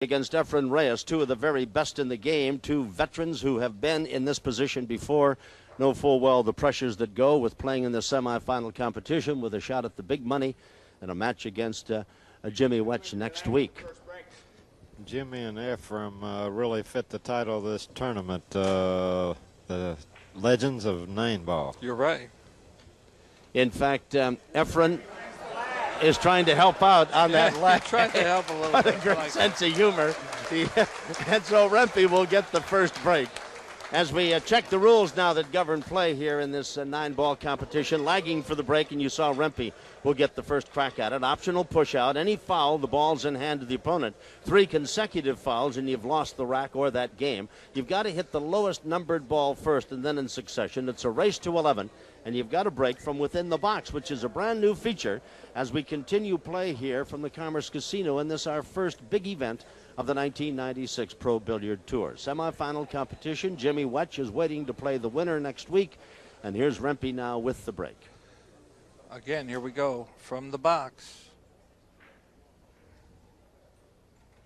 against Efren Reyes, two of the very best in the game, two veterans who have been in this position before, know full well the pressures that go with playing in the semifinal competition with a shot at the big money and a match against Jimmy Wetch next week. Jimmy and Efren really fit the title of this tournament, the Legends of Nine Ball. You're right. In fact, Efren is trying to help out on that leg. Trying to help a little What bit. a great sense of humor. And so Repi will get the first break. As we check the rules now that govern play here in this nine-ball competition, lagging for the break, and you saw Repi will get the first crack at it. Optional push-out. Any foul, the ball's in hand of the opponent. 3 consecutive fouls, and you've lost the rack or that game. You've got to hit the lowest numbered ball first, and then in succession. It's a race to 11, and you've got to break from within the box, which is a brand-new feature as we continue play here from the Commerce Casino in this our first big event of the 1996 Pro Billiard Tour. Semifinal competition. Jimmy Wetch is waiting to play the winner next week. And here's Repi now with the break. Again, here we go from the box.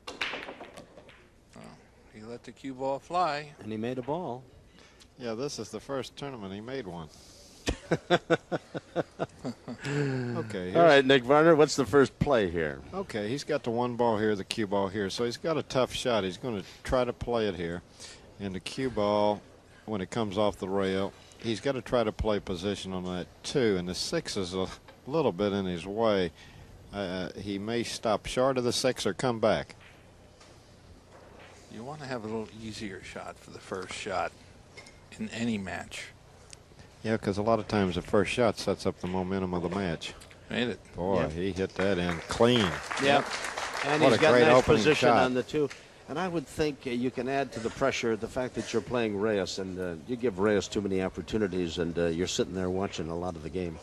Oh, he let the cue ball fly. And he made a ball. Yeah, this is the first tournament he made one. Okay. All right, Nick Varner, what's the first play here? Okay, he's got the one ball here, the cue ball here. So he's got a tough shot. He's going to try to play it here. And the cue ball, when it comes off the rail, he's got to try to play position on that 2. And the 6 is a little bit in his way. He may stop short of the 6 or come back. You want to have a little easier shot for the first shot in any match. Yeah, because a lot of times the first shot sets up the momentum of the match. Made it. Boy, Yep. he hit that in clean. Yep. And What he's a got great nice opening position shot. on the 2. And I would think you can add to the pressure the fact that you're playing Reyes, and you give Reyes too many opportunities, and you're sitting there watching a lot of the game.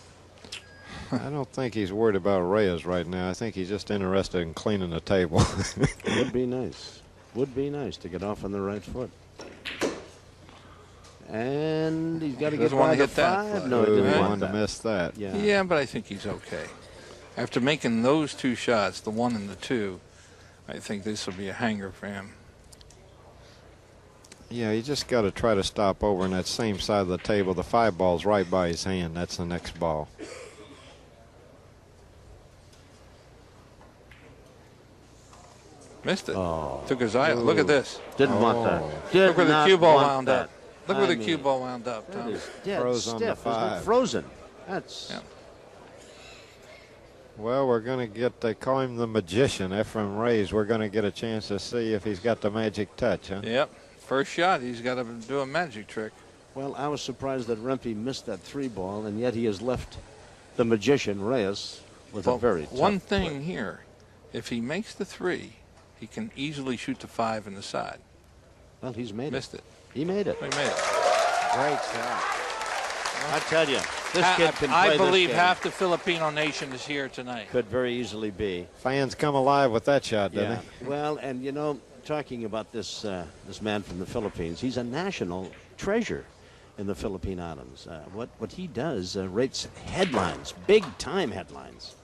I don't think he's worried about Reyes right now. I think he's just interested in cleaning the table. Would be nice. Would be nice to get off on the right foot. And he's got to get doesn't want by to the hit that 5. flag. No, he didn't He want wanted that. to miss that. Yeah. Yeah, but I think he's okay. After making those 2 shots, the 1 and the 2, I think this will be a hanger for him. Yeah, you just got to try to stop over on that same side of the table. The 5 ball's right by his hand. That's the next ball. Missed it. Oh. Took his eye out. Look at this. Didn't want that. Look where the Did cue not ball want wound that. up. Look where the cue ball wound up, That Tom. is dead Froze on the stiff. Isn't it? 5. Frozen. That's Yeah. Well, we're going to get, they call him the Magician, Efren Reyes. We're going to get a chance to see if he's got the magic touch, huh? Yep. First shot, he's got to do a magic trick. Well, I was surprised that Repi missed that 3 ball, and yet he has left the Magician Reyes with a very tough one thing play. here, if he makes the 3, he can easily shoot the 5 in the side. Well, he's made Missed it. it. He made it. He made it. Great shot. I tell you, this kid can play I believe this game. half the Filipino nation is here tonight. Could very easily be. Fans come alive with that shot, didn't Yeah. Well, and you know, talking about this this man from the Philippines, he's a national treasure in the Philippine Islands. What he does rates headlines, big time headlines.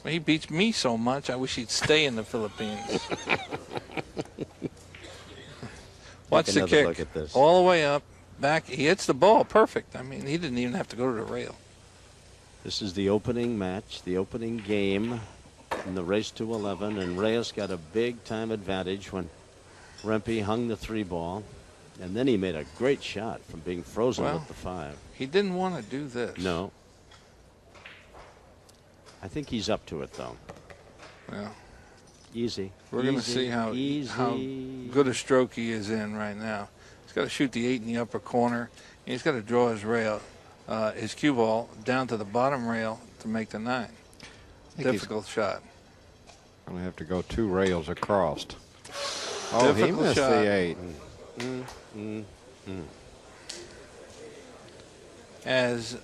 Well, he beats me so much, I wish he'd stay in the Philippines. Watch the another kick. look at this. All the way up, back. He hits the ball perfect. I mean, he didn't even have to go to the rail. This is the opening match, the opening game in the race to 11, and Reyes got a big-time advantage when Repi hung the 3 ball, and then he made a great shot from being frozen Well, with the 5. He didn't want to do this. No. I think he's up to it, though. Well, Easy. we're going to Easy, see how good a stroke he is in right now. He's got to shoot the 8 in the upper corner. And he's got to draw his rail, his cue ball down to the bottom rail to make the 9. Difficult shot. Going to have to go 2 rails across. Oh, he Difficult missed shot. the 8. As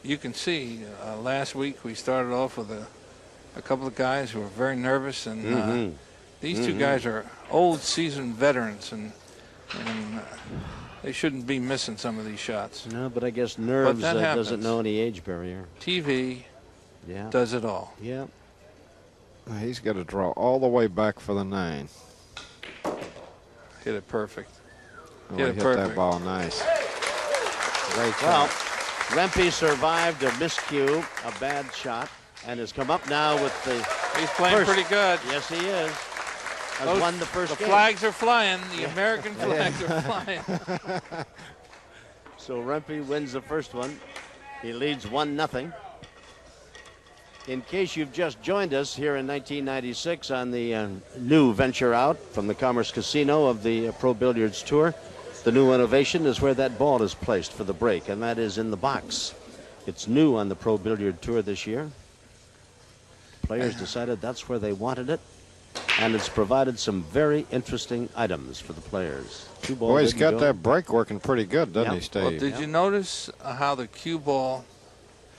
you can see, last week we started off with a couple of guys who were very nervous, and these 2 guys are old, seasoned veterans, and they shouldn't be missing some of these shots. No, but I guess nerves that doesn't happens. know any age barrier. TV Yeah. does it all. Yeah. He's got to draw all the way back for the 9. Hit it perfect. Oh, Hit he it hit perfect. that ball nice. Great Well, shot. Rempe survived a miscue, a bad shot, and has come up now with the He's playing first. pretty good. Yes, he is. Has won the first The game. flags are flying. The American flags are flying. So Rempe wins the first one. He leads 1-0. In case you've just joined us here in 1996 on the new venture out from the Commerce Casino of the Pro Billiards Tour, the new innovation is where that ball is placed for the break, and that is in the box. It's new on the Pro Billiard Tour this year. Players decided that's where they wanted it, and it's provided some very interesting items for the players. Two balls. Boy, he's got that break working pretty good, doesn't he, Steve? Well, did you notice how the cue ball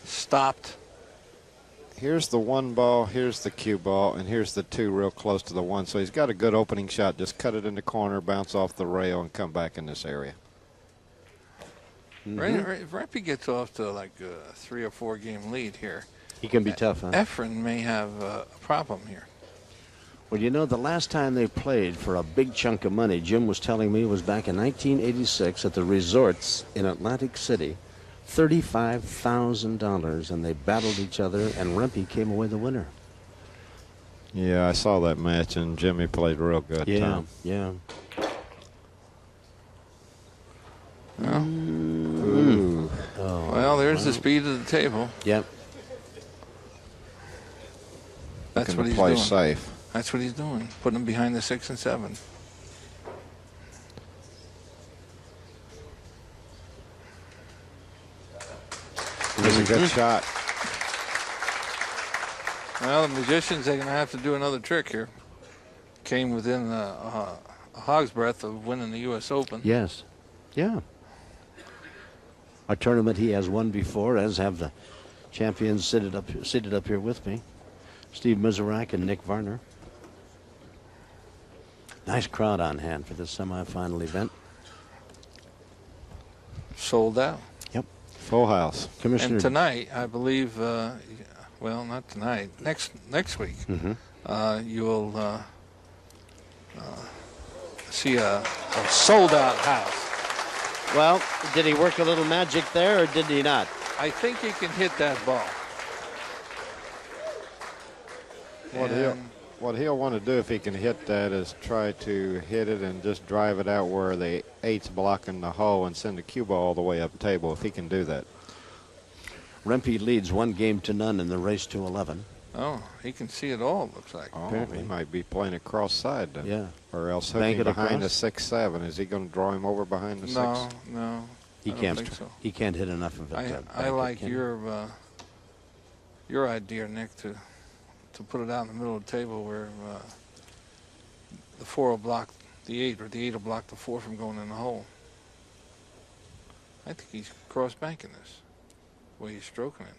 stopped? Here's the 1 ball, here's the cue ball, and here's the 2 real close to the 1. So he's got a good opening shot. Just cut it in the corner, bounce off the rail, and come back in this area. If Repi gets off to like a 3 or 4 game lead here, He can be tough, huh? Efren may have a problem here. Well, you know, the last time they played for a big chunk of money, Jim was telling me, was back in 1986 at the resorts in Atlantic City. $35,000, and they battled each other, and Rempe came away the winner. Yeah, I saw that match, and Jimmy played real good. Yeah, Tom. yeah. Ooh. Oh, Well, there's the speed of the table. yep. That's Looking what to he's play doing. safe. That's what he's doing, putting them behind the 6 and 7. It was a good shot. Well, the Magicians, they're going to have to do another trick here. Came within a hog's breadth of winning the U.S. Open. Yes. Yeah. A tournament he has won before, as have the champions seated up here with me. Steve Miserak and Nick Varner. Nice crowd on hand for this semifinal event. Sold out. Yep. Full house. Commissioner. And tonight, I believe, well, not tonight, next week, you'll see a sold-out house. Well, did he work a little magic there, or did he not? I think he can hit that ball. What he'll want to do if he can hit that is try to hit it and just drive it out where the 8's blocking the hole and send the cue ball all the way up the table if he can do that. Rempe leads 1-0 in the race to 11. Oh, he can see it all, it looks like. Oh, Apparently. he might be playing a cross side then. Yeah. Or else Bank hooking it behind the across? 6-7. Is he going to draw him over behind the 6? No. He I don't can't. think so. He can't hit enough of it. to I bank it, like can he? your idea, Nick, to put it out in the middle of the table where the 4 will block the 8, or the 8 will block the 4 from going in the hole. I think he's cross-banking this, the way he's stroking it.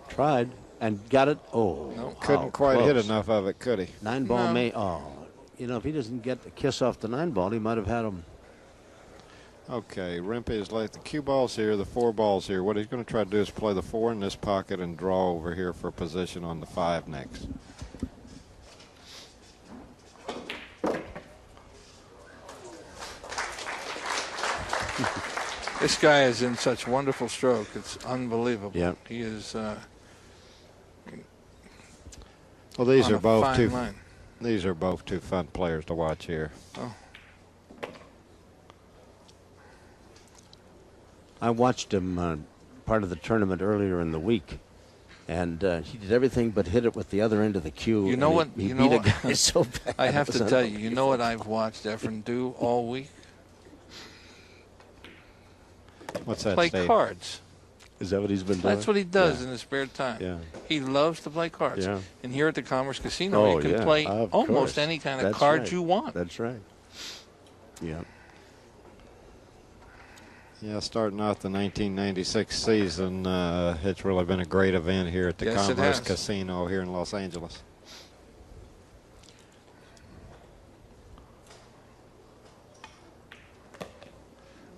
Tried and got it. Oh, No. Couldn't how quite hit close. enough of it, could he? 9-ball No. may. Oh, you know, if he doesn't get the kiss off the 9-ball, he might have had him. Okay, Rempe is like the cue ball's here, the 4 ball's here. What he's going to try to do is play the 4 in this pocket and draw over here for position on the 5 next. This guy is in such wonderful stroke. It's unbelievable. Yep. He is Well, these on are a both fine two. line. These are both two fun players to watch here. Oh. I watched him part of the tournament earlier in the week, and he did everything but hit it with the other end of the cue. You know and what? He You beat know a what? guy so bad. I have It to was tell you, you know what I've watched Efren do all week? What's that, Play Steve? cards. Is that what he's been doing? That's what he does Yeah. in his spare time. Yeah. He loves to play cards. Yeah. And here at the Commerce Casino, Oh, you can yeah, play of almost course. any kind of That's cards right. you want. That's right. Yeah. Yeah, starting out the 1996 season, it's really been a great event here at the Yes, it Commerce has. Casino here in Los Angeles.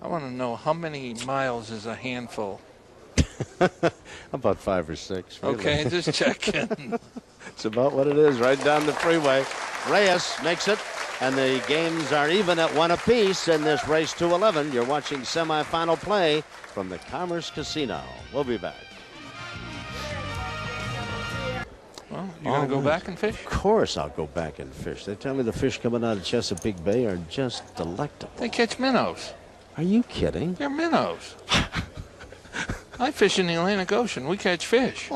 I want to know how many miles is a handful. About 5 or 6. Really. Okay, just checking. It's about what it is, right down the freeway. Reyes makes it. And the games are even at 1 apiece in this race to 11. You're watching semifinal play from the Commerce Casino. We'll be back. Well, you going to go back and fish? Of course I'll go back and fish. They tell me the fish coming out of Chesapeake Bay are just delectable. They catch minnows. Are you kidding? They're minnows. I fish in the Atlantic Ocean. We catch fish.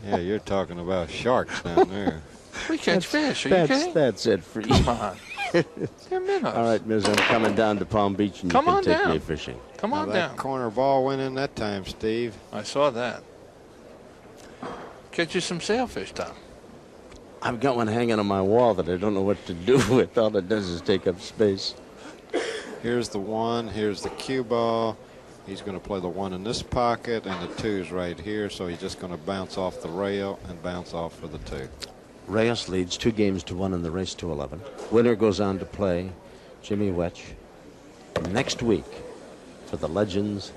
Yeah, you're talking about sharks down there. We catch fish. Are you kidding? That's it for you. Come on. They're minnows. All right, Miz, I'm coming down to Palm Beach and you can take me fishing. Come on That down. corner ball went in that time, Steve. I saw that. Catch you some sailfish, Tom. I've got one hanging on my wall that I don't know what to do with. All it does is take up space. Here's the 1. Here's the cue ball. He's going to play the 1 in this pocket, and the 2's right here. So he's just going to bounce off the rail and bounce off for the 2. Reyes leads 2 games to 1 in the race to 11. Winner goes on to play Jimmy Wetch next week for the Legends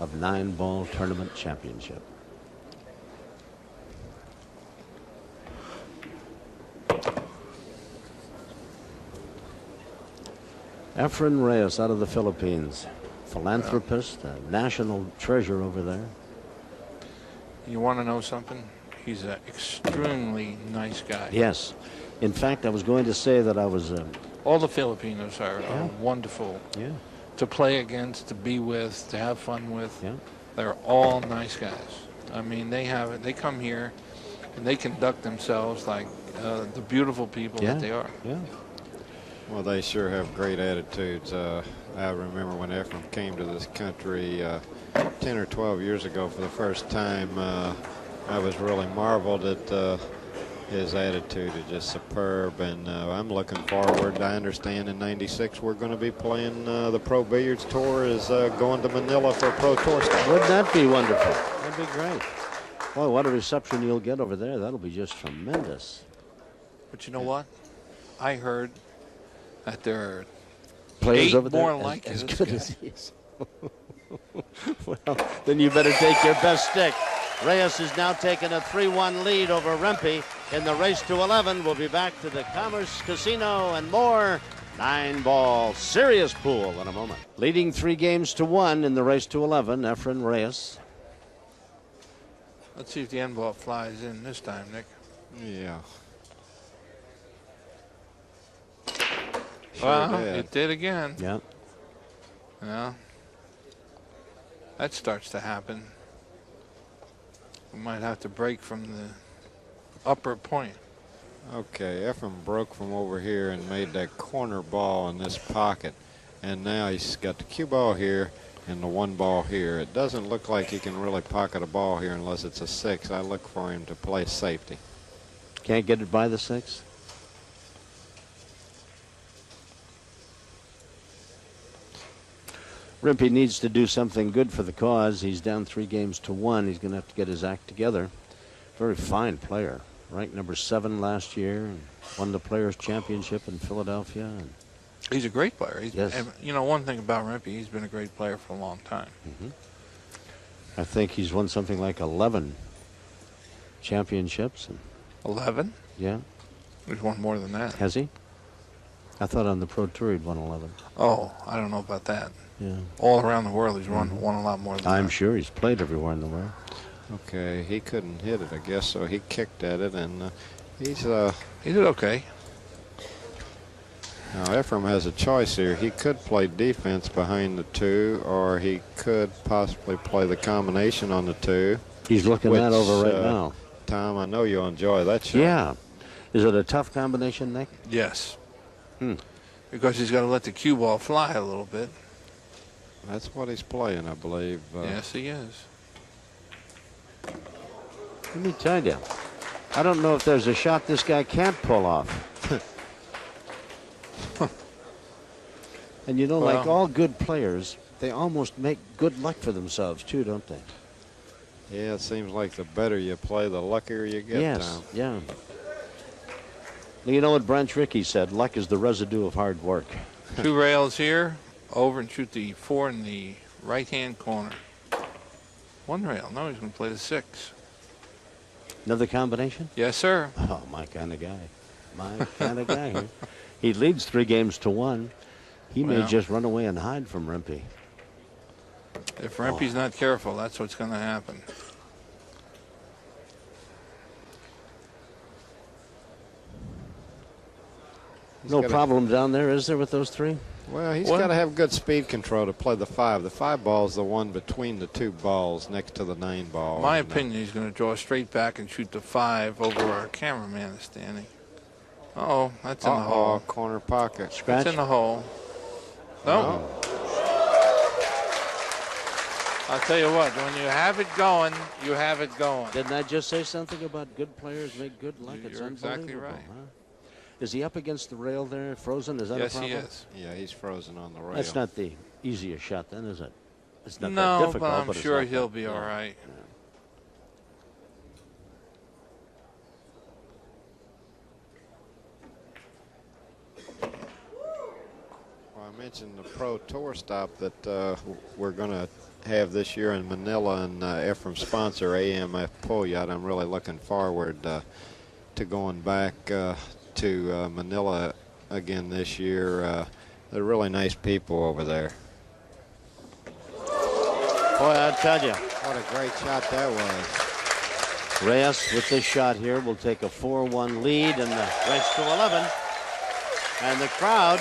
of 9-Ball Tournament Championship. Efren Reyes out of the Philippines. Philanthropist, a national treasure over there. You want to know something? He's an extremely nice guy. Yes. In fact, I was going to say that I was... All the Filipinos are wonderful to play against, to be with, to have fun with. Yeah. They're all nice guys. I mean, they come here and they conduct themselves like the beautiful people that they are. Yeah. Well, they sure have great attitudes. I remember when Efren came to this country 10 or 12 years ago for the first time. I was really marveled at his attitude is just superb, and I'm looking forward. I understand in '96 we're going to be playing the Pro Billiards Tour is going to Manila for a Pro Tour start. Wouldn't that be wonderful? That'd be great. Boy, what a reception you'll get over there. That'll be just tremendous. But you know what? I heard that there are Players 8 over there more like as this good guy. as he is. Well, then you better take your best stick. Reyes is now taking a 3-1 lead over Rempe in the race to 11. We'll be back to the Commerce Casino and more 9-ball serious pool in a moment. Leading 3 games to 1 in the race to 11, Efren Reyes. Let's see if the end ball flies in this time, Nick. Yeah. Well, did. it did again. Yeah. Yeah. That starts to happen. We might have to break from the upper point. Okay, Efren broke from over here and made that corner ball in this pocket. And now he's got the cue ball here and the 1 ball here. It doesn't look like he can really pocket a ball here unless it's a 6. I look for him to play safety. Can't get it by the 6? Rempe needs to do something good for the cause. He's down 3 games to 1. He's going to have to get his act together. Very fine player. Ranked number 7 last year and won the Players' Championship in Philadelphia. And He's a great player. Yes. And, you know, one thing about Rempe, he's been a great player for a long time. I think he's won something like 11 championships. And 11? yeah. He's won more than that. Has he? I thought on the Pro Tour he'd won 11. Oh, I don't know about that. Yeah. All around the world, he's won a lot more than that. I'm sure he's played everywhere in the world. Okay, he couldn't hit it, I guess, so he kicked at it, and He did okay. Now, Efren has a choice here. He could play defense behind the 2, or he could possibly play the combination on the 2. He's looking that over right now. Tom, I know you'll enjoy that shot. Yeah. Is it a tough combination, Nick? Yes. Because he's got to let the cue ball fly a little bit. That's what he's playing, I believe. Yes, he is. Let me tell you, I don't know if there's a shot this guy can't pull off. And you know, like all good players, they almost make good luck for themselves too, don't they? Yeah, it seems like the better you play, the luckier you get, Yes, Tom. yeah. You know what Branch Rickey said, luck is the residue of hard work. 2 rails here, over and shoot the 4 in the right-hand corner. 1 rail. No, he's going to play the 6. Another combination? Yes, sir. Oh, my kind of guy. my kind of guy here. He leads 3-1. He may just run away and hide from Rempe. If Rempe's not careful, that's what's going to happen. No problem down there, is there, with those three? Well, he's got to have good speed control to play the 5. The 5 ball is the one between the 2 balls next to the 9 ball. My opinion, he's going to draw straight back and shoot the 5 over where our cameraman is standing. Uh-oh, that's in the hole. Corner pocket. Scratch. It's in the hole. No. I'll tell you what, when you have it going, you have it going. Didn't I just say something about good players make good luck? It's You're exactly right. Huh? Is he up against the rail there, frozen? Is that a problem? Yes, he is. Yeah, he's frozen on the rail. That's not the easiest shot then, is it? It's not that No, difficult, but I'm it's sure not he'll that- be all right. Well, I mentioned the Pro Tour stop that we're going to have this year in Manila, and Efren's sponsor, AMF Pull Yacht. I'm really looking forward to going back to Manila again this year. They're really nice people over there. Boy, I tell you. What a great shot that was. Reyes with this shot here will take a 4-1 lead in the race to 11. And the crowd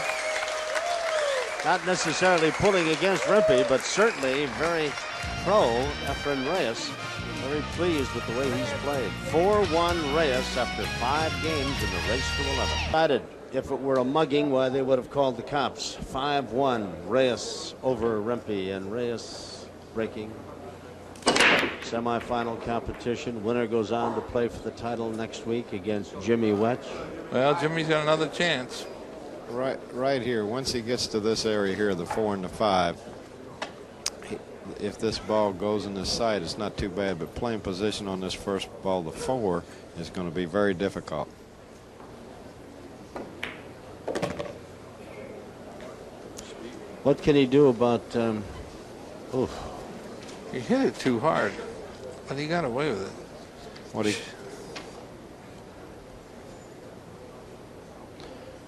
not necessarily pulling against Rempe, but certainly very pro Efren Reyes. Very pleased with the way he's played. 4-1 Reyes after 5 games in the race to 11. Decided if it were a mugging, why they would have called the cops. 5-1 Reyes over Rempe, and Reyes breaking. Semifinal competition. Winner goes on to play for the title next week against Jimmy Wetch. Well, Jimmy's got another chance. Right here, once he gets to this area here, the 4 and the 5, if this ball goes in this side, it's not too bad, but playing position on this first ball, the 4, is going to be very difficult. What can he do about oof. He hit it too hard, but he got away with it.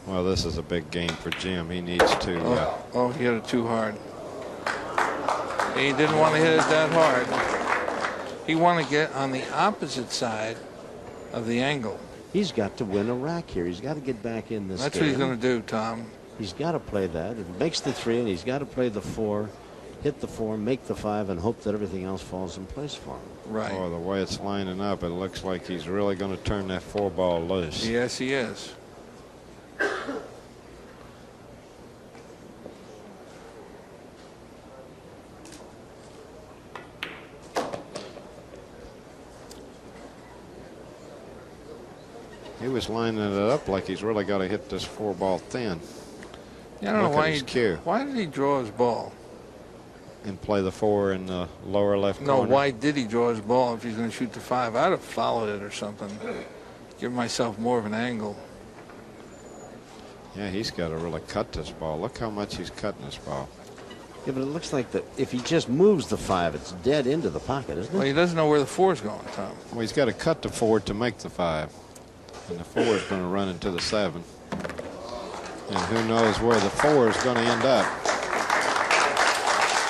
Well, this is a big game for Jim. He needs to. He hit it too hard. He didn't want to hit it that hard. He wanted to get on the opposite side of the angle. He's got to win a rack here. He's got to get back in this That's game. what he's going to do, Tom. He's got to play that. It makes the 3, and he's got to play the 4, hit the 4, make the 5, and hope that everything else falls in place for him. Right. Oh, the way it's lining up, it looks like he's really going to turn that 4 ball loose. Yes, he is. He was lining it up like he's really got to hit this 4 ball thin. Yeah, I don't know why his cue. why did he draw his ball? And play the 4 in the lower left No, corner. why did he draw his ball if he's going to shoot the 5? I'd have followed it or something. Give myself more of an angle. Yeah, he's got to really cut this ball. Look how much he's cutting this ball. Yeah, but it looks like that if he just moves the 5, it's dead into the pocket, isn't it? Well, he doesn't know where the 4 is going, Tom. Well, he's got to cut the 4 to make the 5. And the 4 is going to run into the 7. And who knows where the 4 is going to end up.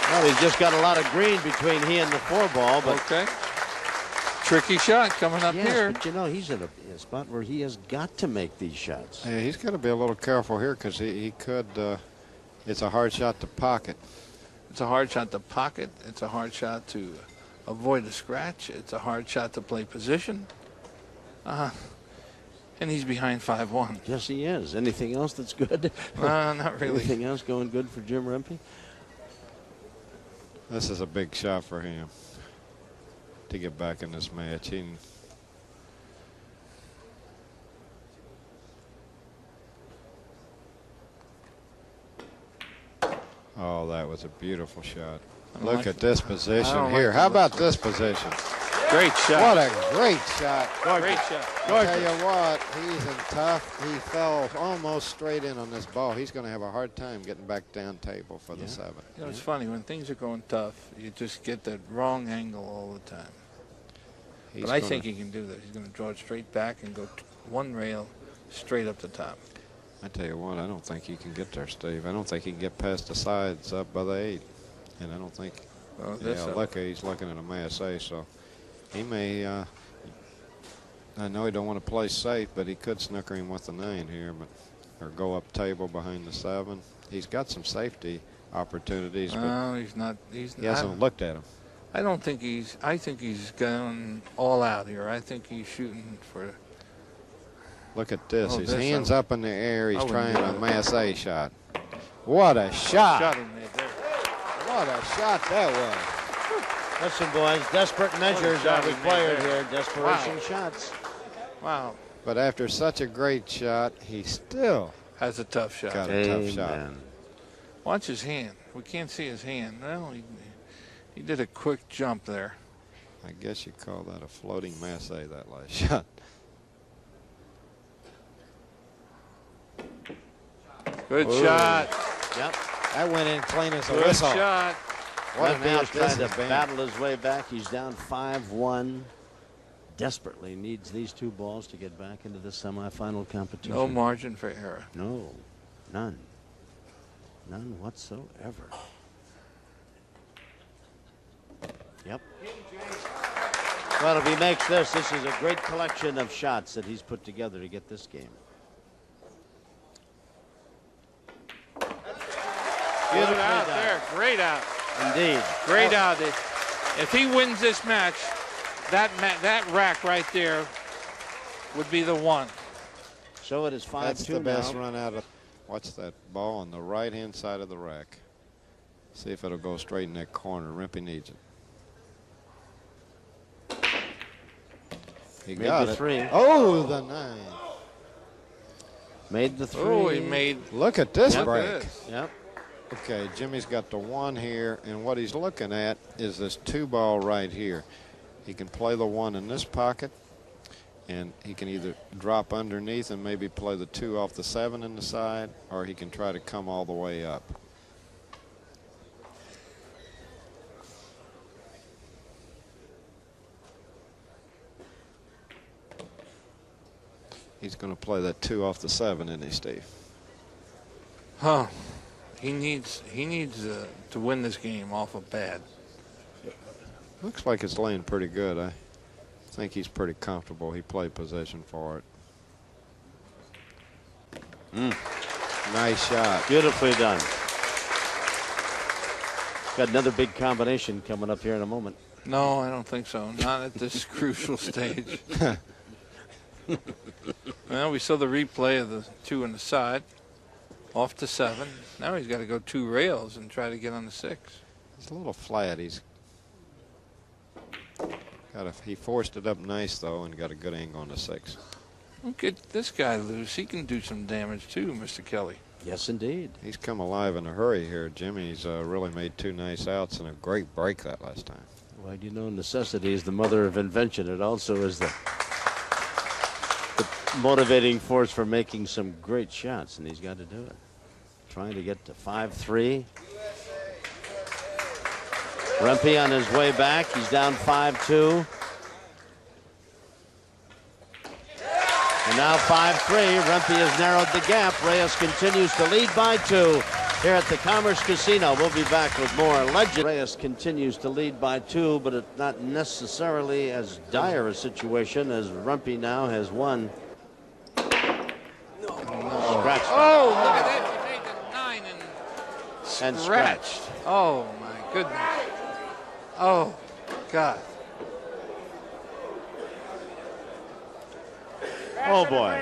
Well, he's just got a lot of green between he and the 4 ball. But Okay. Tricky shot coming up yes, here. but you know, he's in a spot where he has got to make these shots. Yeah, he's got to be a little careful here because he could. It's a hard shot to pocket. It's a hard shot to pocket. It's a hard shot to avoid a scratch. It's a hard shot to play position. And he's behind 5-1. Yes, he is. Anything else that's good? Not really. Anything else going good for Jim Rempe? This is a big shot for him to get back in this match. Oh, that was a beautiful shot. Look at this position here. How about this position? Great shot. What a great shot. Great shot. I tell you what, he's in tough. He fell almost straight in on this ball. He's going to have a hard time getting back down table for the 7. You know, it's funny. When things are going tough, you just get that wrong angle all the time. But I think he can do that. He's going to draw it straight back and go 1 rail, straight up the top. I tell you what, I don't think he can get there, Steve. I don't think he can get past the sides up by the 8. And I don't think, he's looking at a mass ace, so he may, I know he don't want to play safe, but he could snooker him with the 9 here, or go up table behind the 7. He's got some safety opportunities, but no, he's not. He hasn't looked at him. I don't think he's. I think he's going all out here. I think he's shooting for. Look at this. Oh, His this hands up in the air. He's trying a it. mass A shot. What a shot. Shot he made there. What a shot that was. Listen, boys, desperate measures shot are he made required there. here. Desperation Wow. shots. Wow. But after such a great shot, he still Has a tough shot. got a tough shot. Amen. Watch his hand. We can't see his hand. Well, he did a quick jump there. I guess you call that a floating mass A, that last shot. Good Ooh. shot. Yep. That went in clean as a Good whistle. shot. What an Rempe out is this trying has to been. battle his way back. He's down 5-1. Desperately needs these 2 balls to get back into the semifinal competition. No margin for error. No, none. None whatsoever. Yep. Well, if he makes this is a great collection of shots that he's put together to get this game. Good Beautifully out done. there. Great out. Indeed. Great out. If he wins this match, that rack right there would be the one. So it is 5-2 That's the best now. run out of. Watch that ball on the right-hand side of the rack. See if it'll go straight in that corner. Rempe needs it. He Made got the it. 3. Oh, the 9. Made the 3. Oh, he made. Look at this Yep. break. Look at this. Yep. Okay, Jimmy's got the 1 here, and what he's looking at is this 2 ball right here. He can play the 1 in this pocket, and he can either drop underneath and maybe play the 2 off the 7 in the side, or he can try to come all the way up. He's going to play that 2 off the 7, isn't he, Steve? Huh. He needs to win this game off of bad. Looks like it's laying pretty good. I think he's pretty comfortable. He played possession for it. Nice shot. Beautifully done. Got another big combination coming up here in a moment. No, I don't think so. Not at this crucial stage. Well, we saw the replay of the 2 on the side. Off to 7. Now he's got to go 2 rails and try to get on the 6. He's a little flat. He forced it up nice though and got a good angle on the 6. Don't get this guy loose. He can do some damage too, Mr. Kelly. Yes, indeed. He's come alive in a hurry here. Jimmy's really made 2 nice outs and a great break that last time. Well, you know, necessity is the mother of invention. It also is the motivating force for making some great shots, and he's got to do it. Trying to get to 5-3. Rempe on his way back. He's down 5-2. And now 5-3. Rempe has narrowed the gap. Reyes continues to lead by 2 here at the Commerce Casino. We'll be back with more legend. Reyes continues to lead by 2, but it's not necessarily as dire a situation as Rempe now has won. Scratched. Oh, look at that. He made the 9 And scratched. Oh, my goodness. Oh, God. Oh, boy.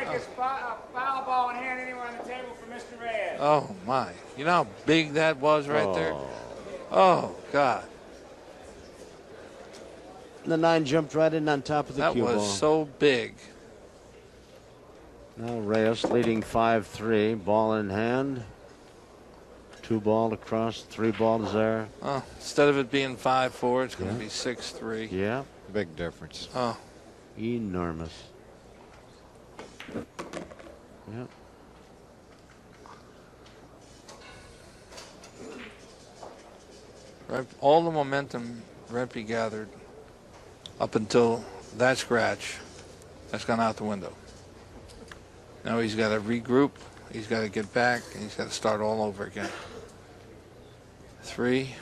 Foul ball in hand anywhere on the table for Mr. Reyes. Oh, my. You know how big that was right there? Oh, God. The 9 jumped right in on top of the That cue was ball. so big. Now Reyes leading 5-3. Ball in hand. 2 ball across. 3 balls there. Oh, instead of it being 5-4, it's going to Yeah. be 6-3. Yeah. Big difference. Oh, Enormous. Yep. right. All the momentum Rempe gathered up until that scratch has gone out the window. Now he's got to regroup. He's got to get back. And he's got to start all over again. 3.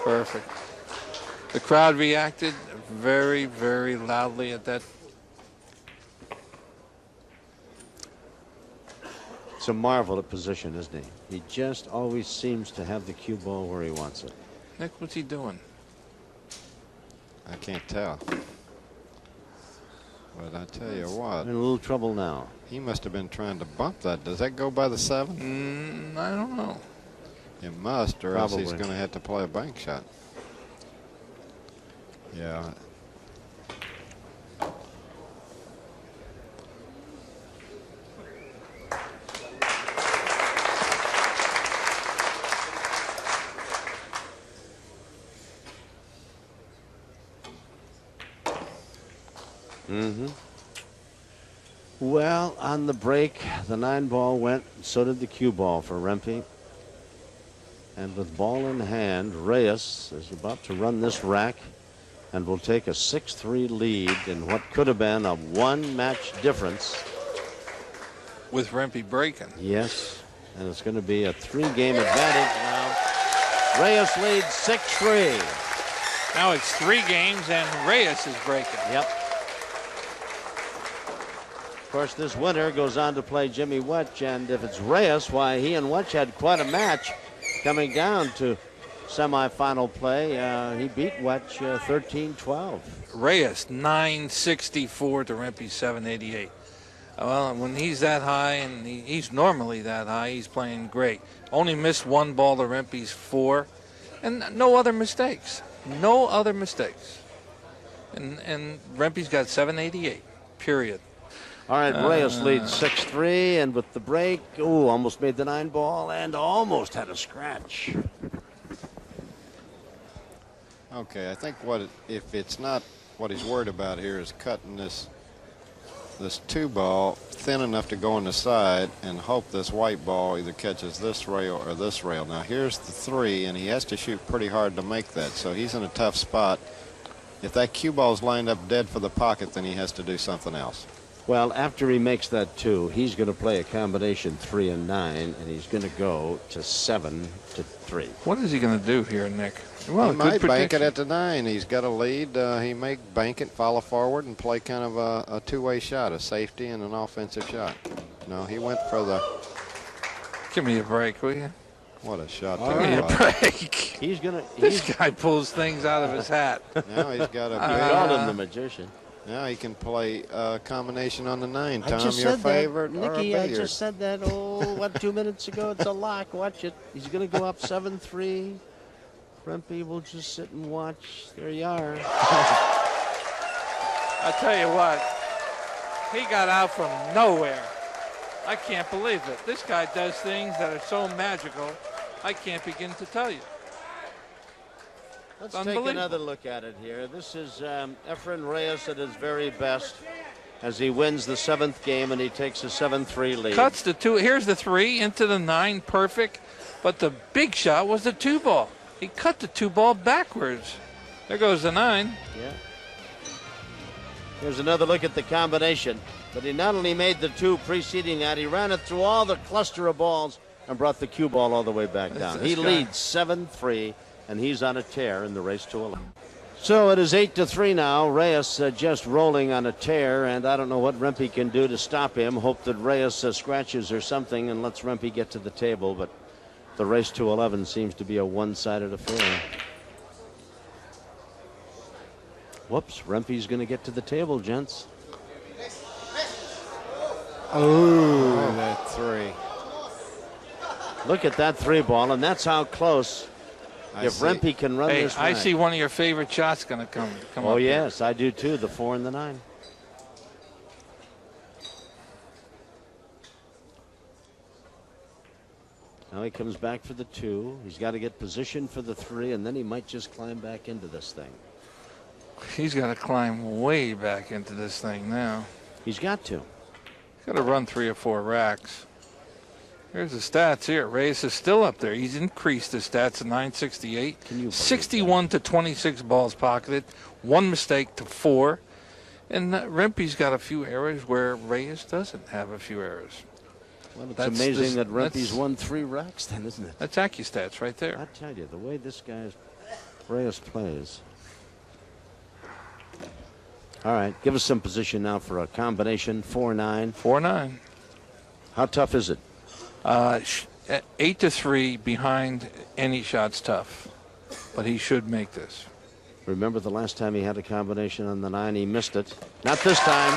Perfect. The crowd reacted very, very loudly at that. It's a marvel of position, isn't he? He just always seems to have the cue ball where he wants it. Nick, what's he doing? I can't tell. But I tell you what. In a little trouble now. He must have been trying to bump that. Does that go by the 7? I don't know. It must, or Probably. else he's going to have to play a bank shot. Yeah. Well, on the break, the 9 ball went, so did the cue ball for Rempe. And with ball in hand, Reyes is about to run this rack and will take a 6-3 lead in what could have been a 1-match difference. With Rempe breaking. Yes, and it's going to be a 3-game advantage now. Reyes leads 6-3. Now it's 3 games and Reyes is breaking. Yep. Of course, this winner goes on to play Jimmy Wetch, and if it's Reyes, why, he and Wetch had quite a match coming down to semifinal play. He beat Wetch 13-12. Reyes 964 to Rempe 788. Well, when he's that high, and he's normally that high, he's playing great. Only missed 1 ball to Rempe's 4, and no other mistakes. No other mistakes. And Rempe's got 788, period. All right, Reyes leads 6-3, and with the break, ooh, almost made the 9 ball and almost had a scratch. Okay, I think if it's not what he's worried about here is cutting this 2 ball thin enough to go on the side and hope this white ball either catches this rail or this rail. Now here's the 3, and he has to shoot pretty hard to make that, so he's in a tough spot. If that cue ball is lined up dead for the pocket, then he has to do something else. Well, after he makes that 2, he's going to play a combination 3 and 9, and he's going to go to 7-3. What is he going to do here, Nick? Well, he might bank it at the 9. He's got a lead. He may bank it, follow forward, and play kind of a 2-way shot, a safety and an offensive shot. No, he went for the. Give me a break, will you? What a shot! Give me a break. He's gonna. This guy pulls things out of his hat. Now he's got a. Called him the magician. Now he can play a combination on the 9. I Tom, just your said favorite, that. or Nicky, a I billiard? just said that. Oh, what, 2 minutes ago? It's a lock. Watch it. He's going to go up 7-3. Rempe will just sit and watch. There you are. I tell you what, he got out from nowhere. I can't believe it. This guy does things that are so magical, I can't begin to tell you. Let's take another look at it here. This is Efren Reyes at his very best as he wins the 7th game and he takes a 7-3 lead. Cuts the 2. Here's the 3 into the 9, perfect. But the big shot was the 2 ball. He cut the 2 ball backwards. There goes the 9. Yeah. Here's another look at the combination. But he not only made the 2 preceding that, he ran it through all the cluster of balls and brought the cue ball all the way back down. He leads 7-3, and he's on a tear in the race to 11. So it is 8-3 now. Reyes just rolling on a tear, and I don't know what Rempe can do to stop him. Hope that Reyes scratches or something and lets Rempe get to the table, but the race to 11 seems to be a one-sided affair. Whoops, Rempe's going to get to the table, gents. Oh, that 3. Look at that 3 ball, and that's how close. If see. Rempe can run this I rack. see one of your favorite shots going to come Oh, up yes, I do too, the 4 and the 9. Now he comes back for the 2. He's got to get positioned for the 3, and then he might just climb back into this thing. He's got to climb way back into this thing now. He's got to. He's got to run 3 or 4 racks. Here's the stats here. Reyes is still up there. He's increased his stats to 968. 61 to 26 balls pocketed. 1 mistake to 4. And Rempe's got a few errors where Reyes doesn't have a few errors. Well, it's amazing that Rempe's won 3 racks then, isn't it? That's AccuStats right there. I tell you, the way this guy's Reyes plays. All right, give us some position now for a combination 4-9. 4-9. How tough is it? 8-3 behind any shot's tough, but he should make this. Remember the last time he had a combination on the 9, he missed it. Not this time.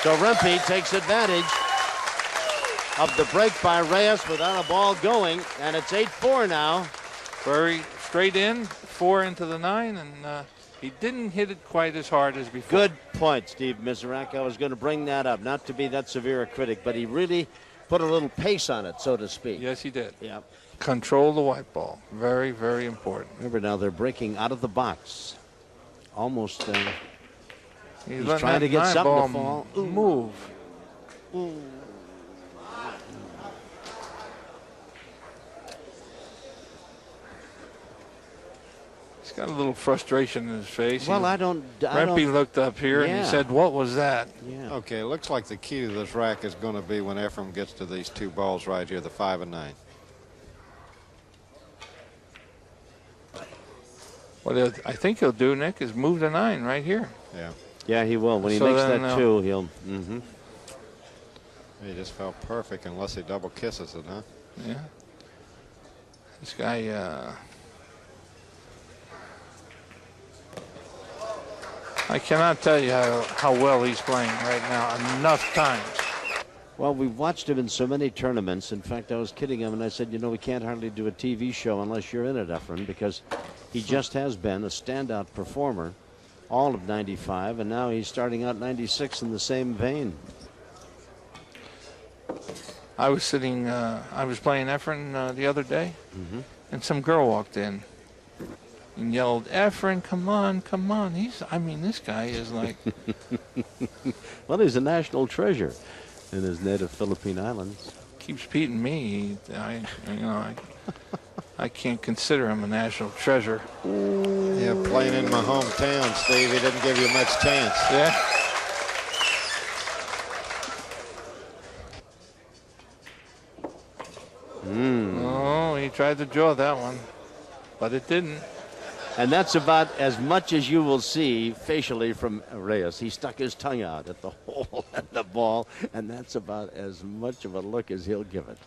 So Rempe takes advantage of the break by Reyes without a ball going, and it's 8-4 now. Very straight in, 4 into the 9, and he didn't hit it quite as hard as before. Good point, Steve Miserak. I was going to bring that up, not to be that severe a critic, but he really put a little pace on it, so to speak. Yes, he did. Yeah. Control the white ball. Very, very important. Remember now, they're breaking out of the box. Almost. He's letting trying to that get 9 something ball to fall. Move. He's got a little frustration in his face. Well, Rempe looked up here and he said, "What was that?" Yeah. Okay, it looks like the key to this rack is going to be when Efren gets to these 2 balls right here, the 5 and 9. What I think he'll do, Nick, is move the 9 right here. Yeah. Yeah, he will. When he So makes then, that 2, he'll. He just felt perfect unless he double kisses it, huh? Yeah. This guy, I cannot tell you how well he's playing right now. Enough times. Well, we've watched him in so many tournaments. In fact, I was kidding him, and I said, we can't hardly do a TV show unless you're in it, Efren, because he just has been a standout performer all of 95, and now he's starting out 96 in the same vein. I was sitting, I was playing Efren the other day, and some girl walked in and yelled, "Efren, come on, come on." This guy is like... Well, he's a national treasure in his native Philippine Islands. Keeps beating me. I can't consider him a national treasure. Yeah, playing in my hometown, Steve, he didn't give you much chance. Yeah. Oh, he tried to draw that one, but it didn't. And that's about as much as you will see facially from Reyes. He stuck his tongue out at the hole and the ball, and that's about as much of a look as he'll give it.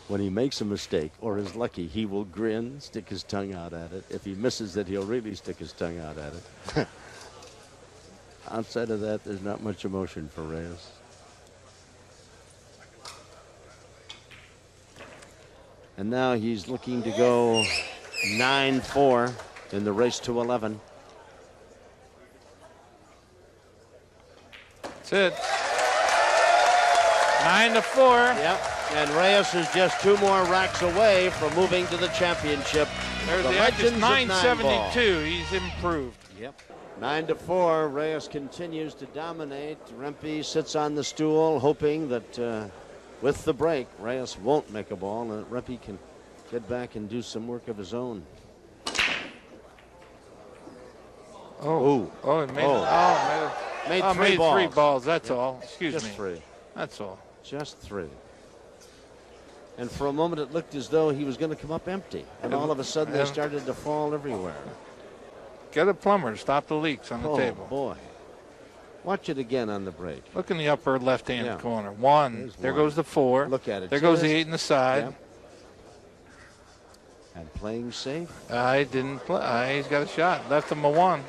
When he makes a mistake or is lucky, he will grin, stick his tongue out at it. If he misses it, he'll really stick his tongue out at it. Outside of that, there's not much emotion for Reyes. And now he's looking to go 9-4 in the race to 11. That's it. 9-4. Yep. And Reyes is just 2 more racks away from moving to the championship. There's the Legends of 972. He's improved. Yep. 9-4. Reyes continues to dominate. Rempe sits on the stool, hoping that with the break, Reyes won't make a ball, and Rempe can get back and do some work of his own. Oh, it made it. Made 3 balls. That's all. Excuse Just me. 3. That's all. Just 3. And for a moment, it looked as though he was going to come up empty. And all of a sudden, they started to fall everywhere. Get a plumber to stop the leaks on the table. Oh, boy. Watch it again on the break. Look in the upper left-hand corner. 1. There goes the 4. Look at it. There goes the 8 in the side. Yep. And playing safe. I didn't play. He's got a shot. Left him a 1.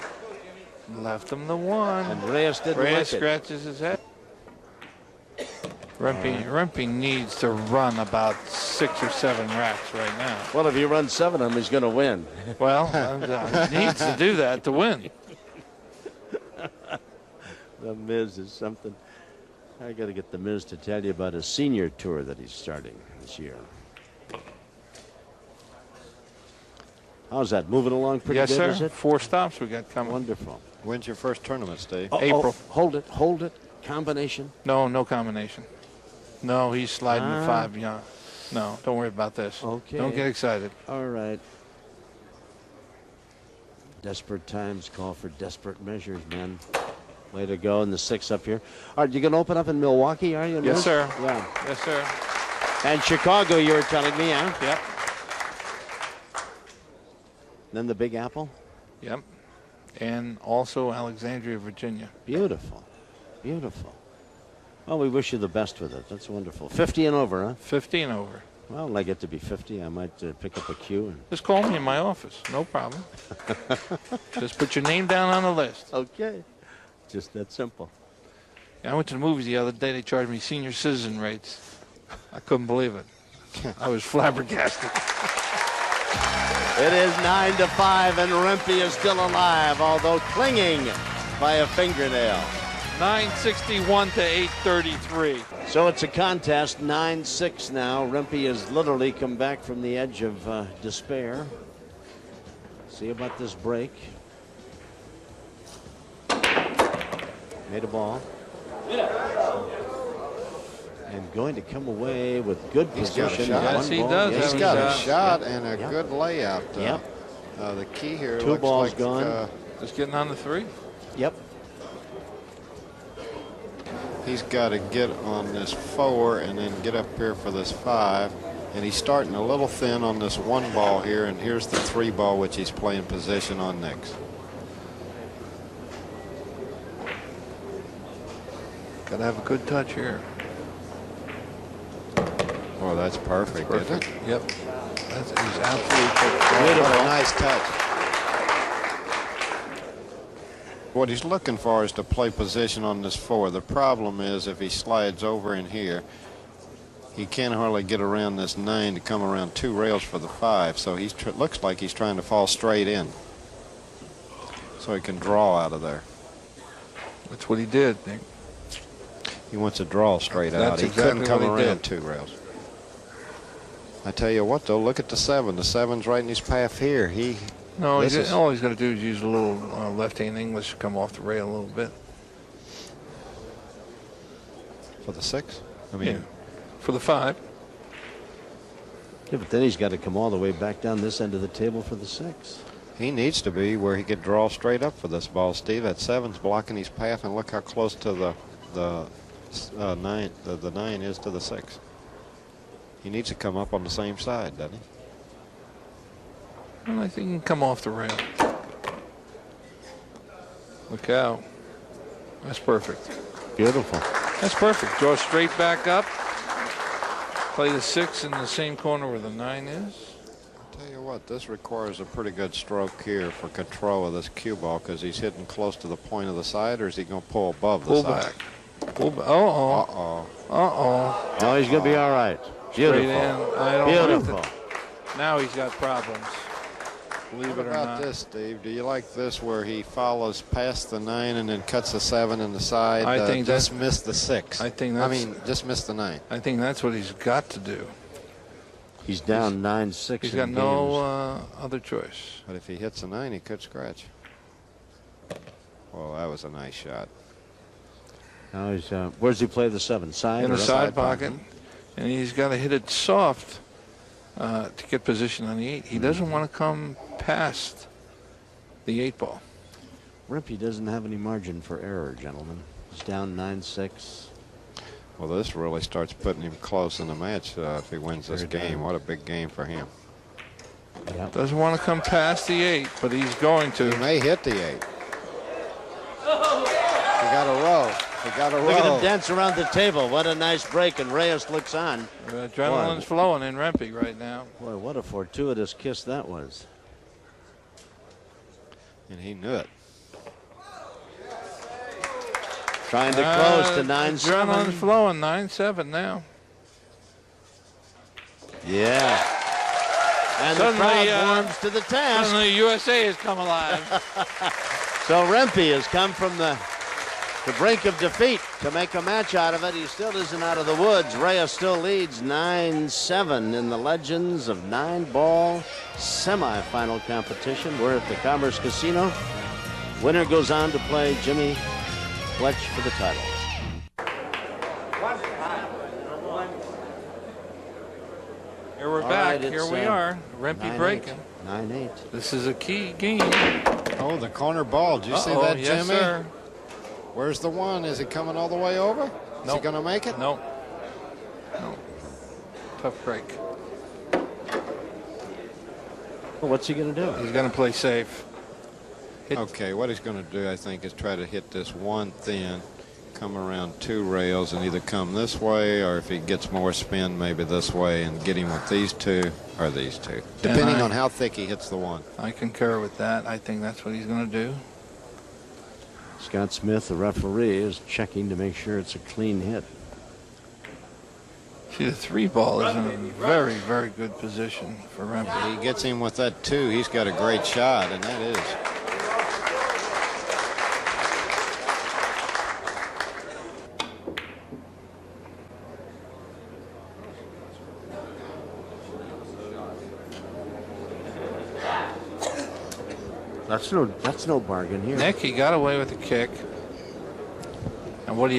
Left him the 1. And Reyes didn't like it. Scratches his head. Rempe needs to run about 6 or 7 racks right now. Well, if he runs 7 of them, he's going to win. Well, needs to do that to win. The Miz is something. I got to get the Miz to tell you about his senior tour that he's starting this year. How's that? Moving along pretty good, Yes, is sir. it? 4 stops we got coming. Wonderful. When's your first tournament, Steve? April. Hold it. Combination. No combination. No, he's sliding to 5. Yeah. No, don't worry about this. Okay. Don't get excited. All right. Desperate times call for desperate measures, men. Way to go in the 6 up here. All right, you going to open up in Milwaukee, are you? Yes, sir. Yeah. Yes, sir. And Chicago, you were telling me, huh? Yep. Then the Big Apple? Yep. And also Alexandria, Virginia. Beautiful. Beautiful. Well, we wish you the best with it. That's wonderful. 50 and over, huh? 50 and over. Well, when I get to be 50, I might pick up a cue. And... Just call me in my office. No problem. Just put your name down on the list. Okay. Just that simple. I went to the movies the other day. They charged me senior citizen rates. I couldn't believe it. I was flabbergasted. It is 9-5, and Rempe is still alive, although clinging by a fingernail. 961 to 833. So it's a contest, 9-6 now. Rempe has literally come back from the edge of despair. See about this break. Made a ball. And going to come away with good position. Yes, he does. He's got a shot and a good layout. Yep. The key here 2 looks balls like, gone. Just getting on the 3. Yep. He's got to get on this 4 and then get up here for this 5. And he's starting a little thin on this 1 ball here. And here's the 3 ball, which he's playing position on next. Got to have a good touch here. Oh, that's perfect. Isn't it? Yep. He's absolutely perfect. What a nice touch. What he's looking for is to play position on this 4. The problem is if he slides over in here, he can't hardly get around this 9 to come around 2 rails for the 5. So he looks like he's trying to fall straight in so he can draw out of there. That's what he did, Nick. He wants to draw straight out. He exactly couldn't come what he around did. 2 rails. I tell you what, though, look at the 7. The 7's right in his path here. No, all he's got to do is use a little left-hand English to come off the rail a little bit. For the 6? I mean, Yeah. For the 5. Yeah, but then he's got to come all the way back down this end of the table for the 6. he needs to be where he could draw straight up for this ball, Steve. That 7's blocking his path, and look how close to the 9 is to the 6. He needs to come up on the same side, doesn't he? Well, I think he can come off the rail. Look out. That's perfect. Beautiful. That's perfect. Draw straight back up. Play the 6 in the same corner where the 9 is. I'll tell you what, this requires a pretty good stroke here for control of this cue ball, because he's hitting close to the point of the side, or is he going to pull above the Pull side? back. Pull back. Uh-oh. Uh-oh. Uh-oh. No, he's going to be all right. Straight Beautiful. in. I don't Beautiful. Now he's got problems. Believe What it or about not. this, Steve? Do you like this where he follows past the 9 and then cuts the 7 in the side? I think just missed the 6. I think I that's- mean, just missed the 9. I think that's what he's got to do. He's down 9-6 He's in got games. no other choice. But if he hits a 9, he could scratch. Well, that was a nice shot. Now he's, where's he play the 7? Side? In or the up? side pocket. And he's got to hit it soft to get position on the 8. He doesn't want to come past the 8 ball. Rempe doesn't have any margin for error, gentlemen. He's down 9-6. Well, this really starts putting him close in the match if he wins this game. What a big game for him. Yep. Doesn't want to come past the 8, but he's going to. He may hit the 8. He got a row. He got a row. Look at him dance around the table. What a nice break, and Reyes looks on. Adrenaline's flowing in Rempe right now. Boy, what a fortuitous kiss that was. And he knew it. Trying to close to 9-7. Adrenaline's flowing, 9-7 now. Yeah. And Suddenly, the crowd warms to the task. Suddenly USA has come alive. So Rempe has come from the brink of defeat to make a match out of it. He still isn't out of the woods. Reyes still leads 9-7 in the Legends of 9-ball semifinal competition. We're at the Commerce Casino. Winner goes on to play Jimmy Fletch for the title. Here we're All back. right, Here it's, we are. Rempe 9-8. breaking. 9-8. This is a key game. Oh, the corner ball. Did you see Uh-oh, that, yes, Jimmy? sir. Where's the 1? Is it coming all the way over? Is Nope. he going to make it? No. No. Tough break. Well, what's he going to do? He's going to play safe. Okay, what he's going to do, I think, is try to hit this 1 thin, come around 2 rails, and either come this way, or if he gets more spin, maybe this way, and get him with these 2 or these 2, depending on how thick he hits the 1. I concur with that. I think that's what he's going to do. Scott Smith, the referee, is checking to make sure it's a clean hit. See, the 3 ball is in a very, very good position for Repi. He gets him with that 2. He's got a great shot, and that is. That's no bargain here. Nick, he got away with a kick. And what do?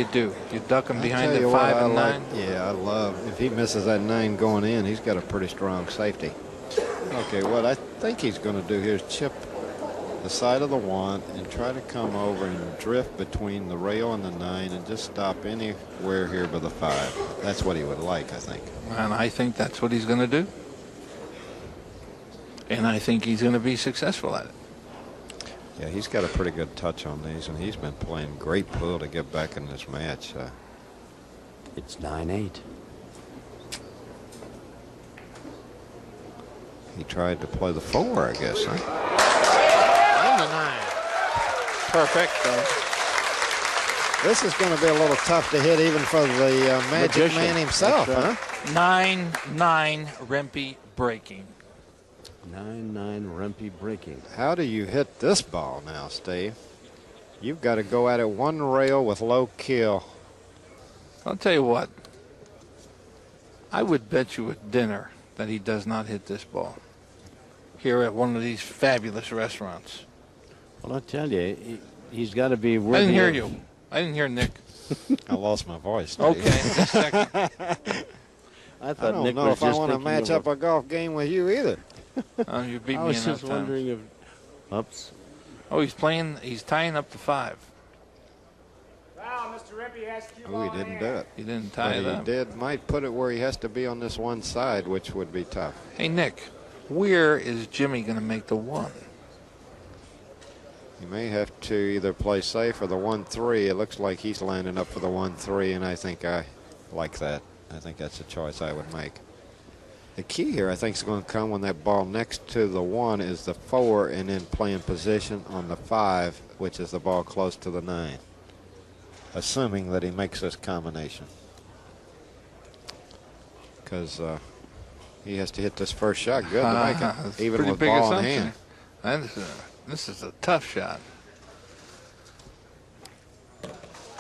You duck him behind the 5 and 9? Yeah, I love. If he misses that 9 going in, he's got a pretty strong safety. Okay, what I think he's going to do here is chip the side of the 1 and try to come over and drift between the rail and the 9 and just stop anywhere here by the 5. That's what he would like, I think. And I think that's what he's going to do. And I think he's going to be successful at it. Yeah, he's got a pretty good touch on these, and he's been playing great pool to get back in this match. It's 9-8. He tried to play the 4, I guess, huh? And the 9. Perfect. This is going to be a little tough to hit even for the Magic Magician. Man himself, That's right. huh? 9-9 Rempi breaking. 9-9 Rempi breaking. How do you hit this ball now, Steve? You've got to go at it 1 rail with low kill. I'll tell you what. I would bet you at dinner that he does not hit this ball here at one of these fabulous restaurants. Well, I'll tell you, he's got to be worthy. I didn't hear you. I didn't hear Nick. I lost my voice, Steve. Okay, just a second. I I thought don't Nick know was if I just want to thinking match of up a golf game with you either. Oh, you beat I me was enough just times. wondering if. Oops. Oh, he's tying up the 5. Wow, Mr. Repi has cue Oh, ball he in didn't hand. do it. He didn't But tie it he up. did, might put it where he has to be on this 1 side, which would be tough. Hey, Nick, where is Jimmy going to make the 1? He may have to either play safe or the 1-3. It looks like he's lining up for the 1-3, and I think I like that. I think that's a choice I would make. The key here, I think, is going to come when that ball next to the 1 is the 4, and then playing position on the 5, which is the ball close to the 9, assuming that he makes this combination. Because he has to hit this first shot good to make That's it, even pretty with big ball in assumption. hand. This is a tough shot.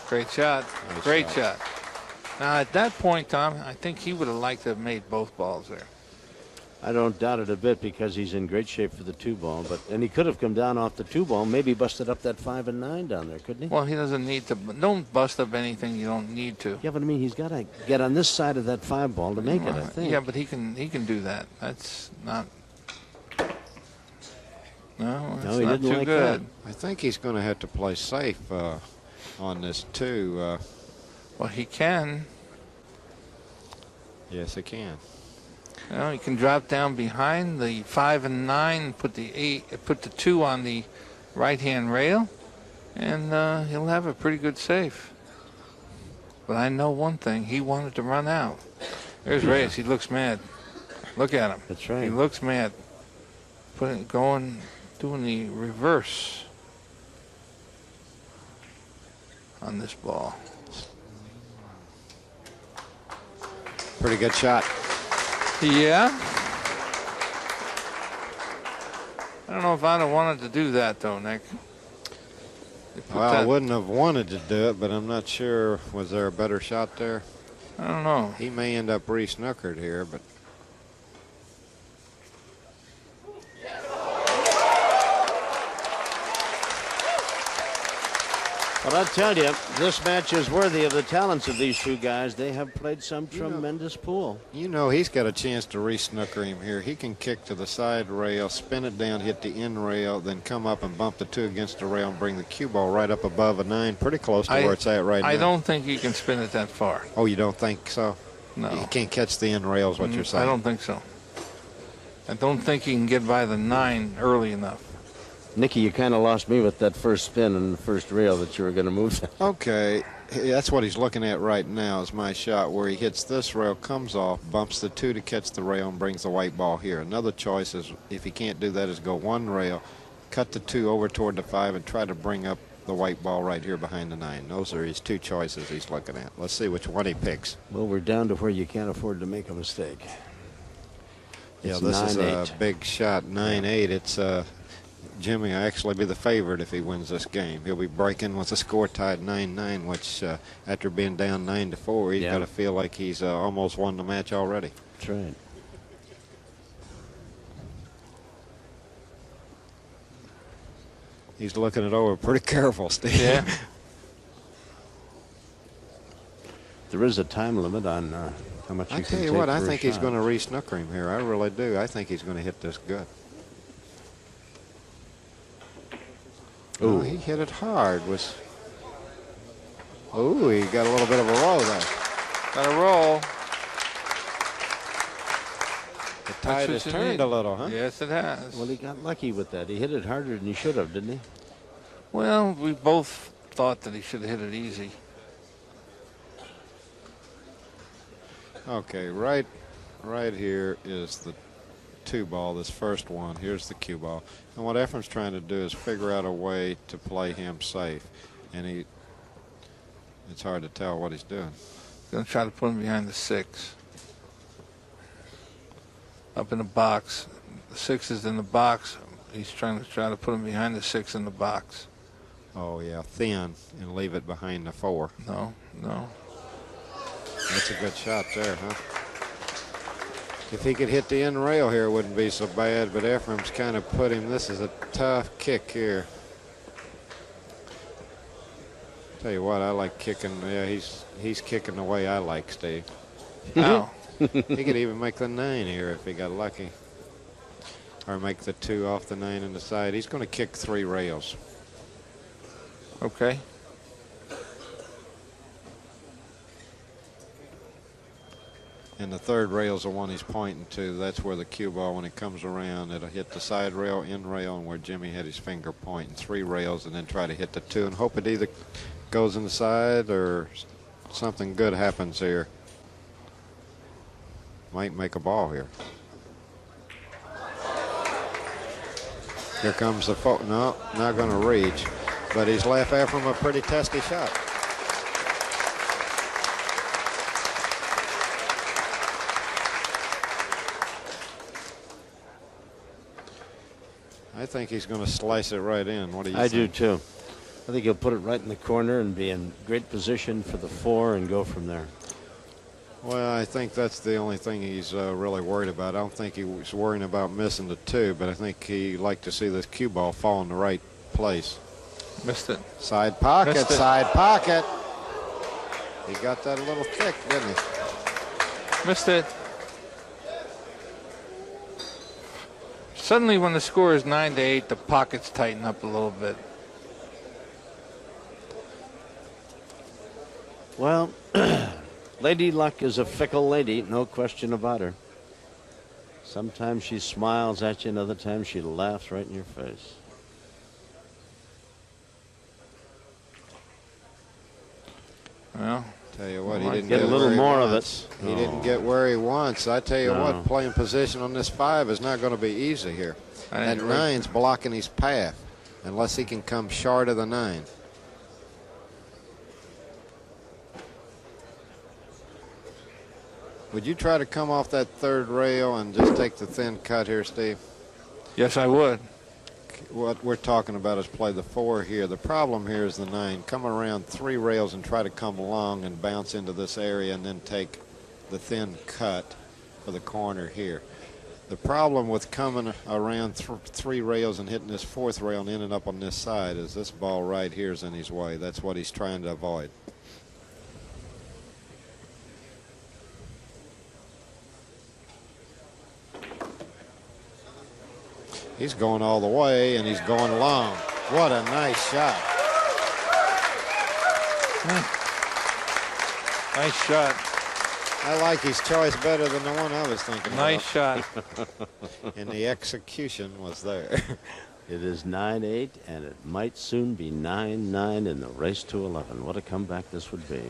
Great shot. Nice Great shot. shot. Now, at that point, Tom, I think he would have liked to have made both balls there. I don't doubt it a bit because he's in great shape for the 2 ball. And he could have come down off the 2 ball, maybe busted up that 5 and 9 down there, couldn't he? Well, he doesn't need to. Don't bust up anything you don't need to. Yeah, but I mean, he's got to get on this side of that 5 ball to make it, I think. Yeah, but he can do that. That's not. No, that's he not didn't too like good. I think he's going to have to play safe on this, too. Well, he can. Yes, he can. You know, he can drop down behind the 5 and 9, put the 2 on the right-hand rail, and he'll have a pretty good safe. But I know one thing: he wanted to run out. There's Reyes. He looks mad. Look at him. That's right. He looks mad. Doing the reverse on this ball. Pretty good shot. Yeah. I don't know if I'd have wanted to do that, though, Nick. Well, I wouldn't have wanted to do it, but I'm not sure. Was there a better shot there? I don't know. He may end up re-snookered here, but. But I'll tell you, this match is worthy of the talents of these two guys. They have played some tremendous pool. You know, he's got a chance to re-snooker him here. He can kick to the side rail, spin it down, hit the end rail, then come up and bump the 2 against the rail and bring the cue ball right up above a 9, pretty close to where it's at right now. I don't think he can spin it that far. Oh, you don't think so? No. He can't catch the end rail is what you're saying. I don't think so. I don't think he can get by the 9 early enough. Nicky, you kind of lost me with that first spin and the first rail that you were going to move. Okay, that's what he's looking at right now is my shot where he hits this rail, comes off, bumps the 2 to catch the rail, and brings the white ball here. Another choice is, if he can't do that, is go 1 rail, cut the 2 over toward the 5, and try to bring up the white ball right here behind the 9. Those are his 2 choices he's looking at. Let's see which one he picks. Well, we're down to where you can't afford to make a mistake. Yeah, this is a big shot, 9-8. It's Jimmy will actually be the favorite if he wins this game. He'll be breaking with the score tied 9-9, which after being down 9-4, he's got to feel like he's almost won the match already. That's right. He's looking it over pretty careful, Steve. Yeah. There is a time limit on how much you can take. I tell you what, I think he's shot. going to re-snooker him here. I really do. I think he's going to hit this good. Oh, he hit it hard. Oh, he got a little bit of a roll there. Got a roll. The tide has turned a little, huh? Yes, it has. Well, he got lucky with that. He hit it harder than he should have, didn't he? Well, we both thought that he should have hit it easy. Okay, right here is the 2 ball, this first one. Here's the cue ball. And what Efren's trying to do is figure out a way to play him safe. And it's hard to tell what he's doing. Going to try to put him behind the 6. Up in the box. The 6 is in the box. He's trying to put him behind the 6 in the box. Oh, yeah, thin and leave it behind the 4. No. That's a good shot there, huh? If he could hit the end rail here, it wouldn't be so bad, but Efren's kind of put him. This is a tough kick here. Tell you what, I like kicking. Yeah, he's kicking the way I like, Steve. How? He could even make the 9 here if he got lucky. Or make the 2 off the 9 in the side. He's going to kick 3 rails. Okay. And the 3rd rail's the one he's pointing to. That's where the cue ball, when it comes around, it'll hit the side rail, end rail, and where Jimmy had his finger pointing. 3 rails, and then try to hit the 2 and hope it either goes in the side or something good happens here. Might make a ball here. Here comes the no, not going to reach, but he's left Efren a pretty testy shot. I think he's going to slice it right in. What do you think? I do too. I think he'll put it right in the corner and be in great position for the 4 and go from there. Well, I think that's the only thing he's really worried about. I don't think he was worrying about missing the 2, but I think he'd like to see this cue ball fall in the right place. Missed it. Side pocket, Missed it. side pocket. He got that a little thick, didn't he? Missed it. Suddenly, when the score is 9-8, the pockets tighten up a little bit. Well, Lady Luck is a fickle lady, no question about her. Sometimes she smiles at you, and other times she laughs right in your face. Well, Tell you what, he Might didn't get a little where he more of wants. it. He No. didn't get where he wants. I tell you No. what, playing position on this 5 is not going to be easy here. I That agree. 9's blocking his path unless he can come short of the 9. Would you try to come off that 3rd rail and just take the thin cut here, Steve? yes, I would. What we're talking about is play the 4 here. The problem here is the 9. Come around 3 rails and try to come along and bounce into this area and then take the thin cut for the corner here. The problem with coming around 3 rails and hitting this 4th rail and ending up on this side is this ball right here is in his way. That's what he's trying to avoid. He's going all the way, and he's going long. What a nice shot. Nice shot. I like his choice better than the one I was thinking Nice shot. And the execution was there. It is 9-8, and it might soon be 9-9 in the race to 11. What a comeback this would be.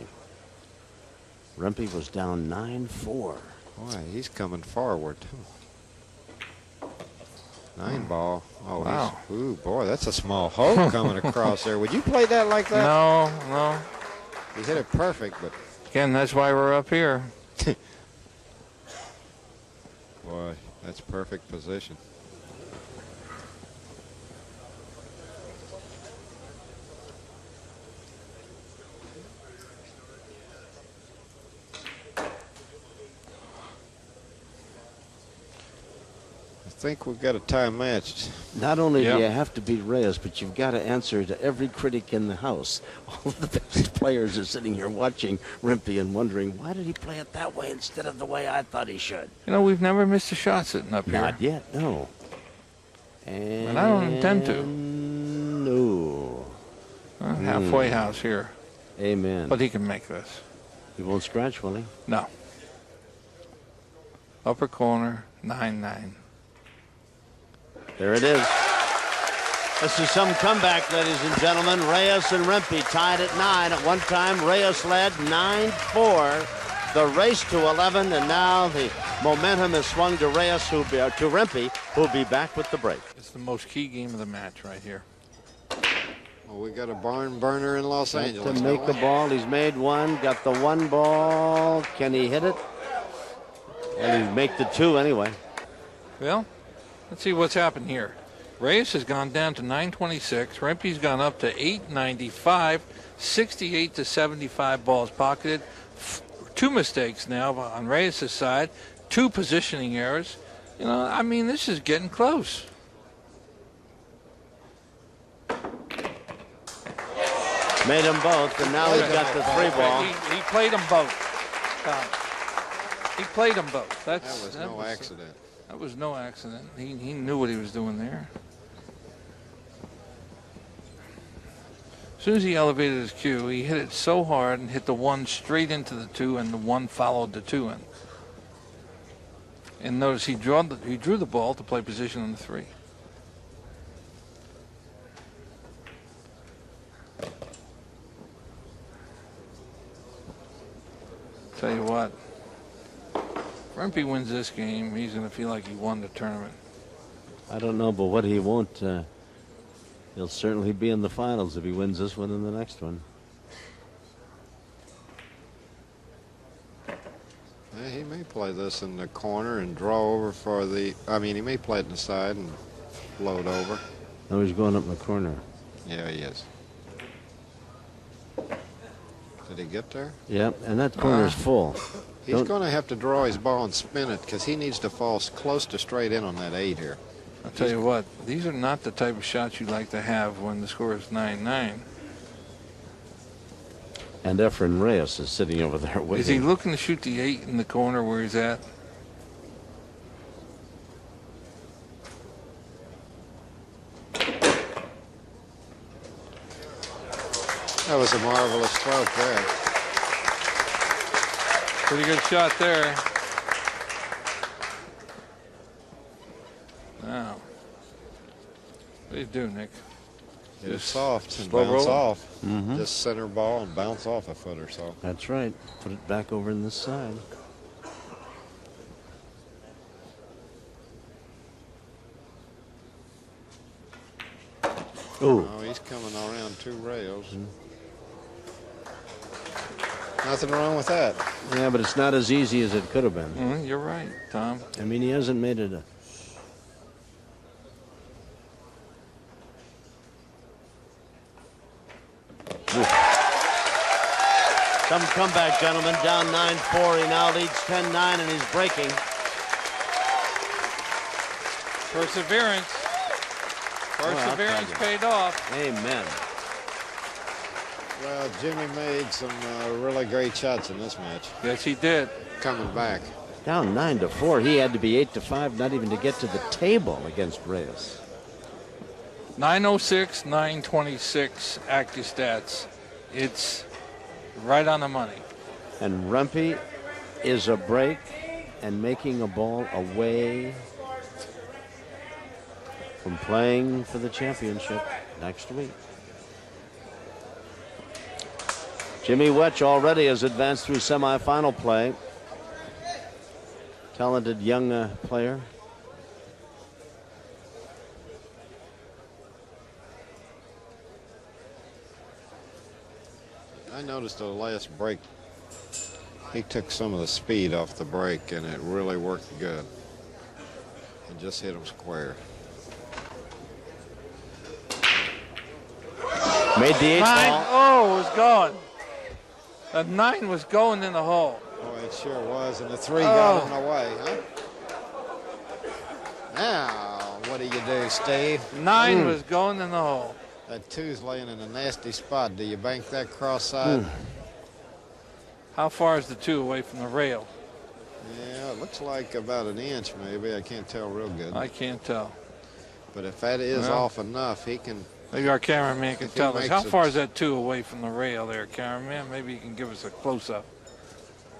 Rempe was down 9-4. Boy, he's coming forward. 9 ball. Oh, wow. Ooh, boy, that's a small hole coming across there. Would you play that like that? No, no. He hit it perfect, but... Again, that's why we're up here. Boy, that's perfect position. I think we've got a tie matched. Not only do you have to beat Reyes, but you've got to answer to every critic in the house. All of the best players are sitting here watching Rempe and wondering, why did he play it that way instead of the way I thought he should? You know, we've never missed a shot sitting up here. Not yet, no. And I don't intend to. No. Halfway house here. Amen. But he can make this. He won't scratch, will he? No. Upper corner, 9-9. There it is. This is some comeback, ladies and gentlemen. Reyes and Rempe tied at 9. At one time, Reyes led 9-4. The race to 11, and now the momentum is swung to Reyes, to Rempe, who'll be back with the break. It's the most key game of the match right here. Well, we got a barn burner in Los Angeles. To make the ball, he's made one. Got the 1 ball. Can he hit it? And he'd make the 2 anyway. Well, let's see what's happened here. Reyes has gone down to 926. Rempe's gone up to 895. 68 to 75 balls pocketed. 2 mistakes now on Reyes' side. 2 positioning errors. You know, I mean, this is getting close. Made them both, and now he's got the 3 ball. He played them both. He played them both. That was no accident. That was no accident. He knew what he was doing there. As soon as he elevated his cue, he hit it so hard and hit the 1 straight into the 2, and the 1 followed the 2 in. And notice he drew the ball to play position on the 3. Tell you what, if Rempe wins this game, he's going to feel like he won the tournament. I don't know, but what he won't, he'll certainly be in the finals if he wins this one and the next one. Yeah, he may play this in the corner and draw over for the... I mean, he may play it in the side and float over. No, he's going up in the corner. Yeah, he is. Did he get there? Yep, and that corner's full. He's going to have to draw his ball and spin it because he needs to fall close to straight in on that 8 here. I'll tell you what, these are not the type of shots you like to have when the score is 9-9. And Efren Reyes is sitting over there waiting. Is he looking to shoot the 8 in the corner where he's at? That was a marvelous stroke there. Pretty good shot there. Now, what do you do, Nick? It is soft and slow bounce roll. off. Just center ball and bounce off a foot or so. That's right. Put it back over in this side. Ooh. Oh, he's coming around 2 rails. Nothing wrong with that. Yeah, but it's not as easy as it could have been. You're right, Tom. I mean, he hasn't made it a... Some comeback, gentlemen. Down 9-4. He now leads 10-9, and he's breaking. Perseverance. Perseverance paid off. Amen. Well, Jimmy made some really great shots in this match. Yes, he did. Coming back. Down 9-4. He had to be 8-5, not even to get to the table against Reyes. 906, 926 AccuStats. It's right on the money. And Rempy is a break and making a ball away from playing for the championship next week. Jimmy Wetch already has advanced through semifinal play. Talented young player. I noticed the last break, he took some of the speed off the break, and it really worked good. And just hit him square. Made the 8 9. ball. Oh, it was gone. The 9 was going in the hole. Boy, it sure was, and the 3 got in the way, huh? Now, what do you do, Steve? 9 was going in the hole. That 2's laying in a nasty spot. Do you bank that cross side? How far is the 2 away from the rail? Yeah, it looks like about an inch, maybe. I can't tell real good. I can't tell. But if that is off enough, he can... Maybe our cameraman can If he tell us. makes How it- far is that 2 away from the rail there, cameraman? Maybe he can give us a close-up.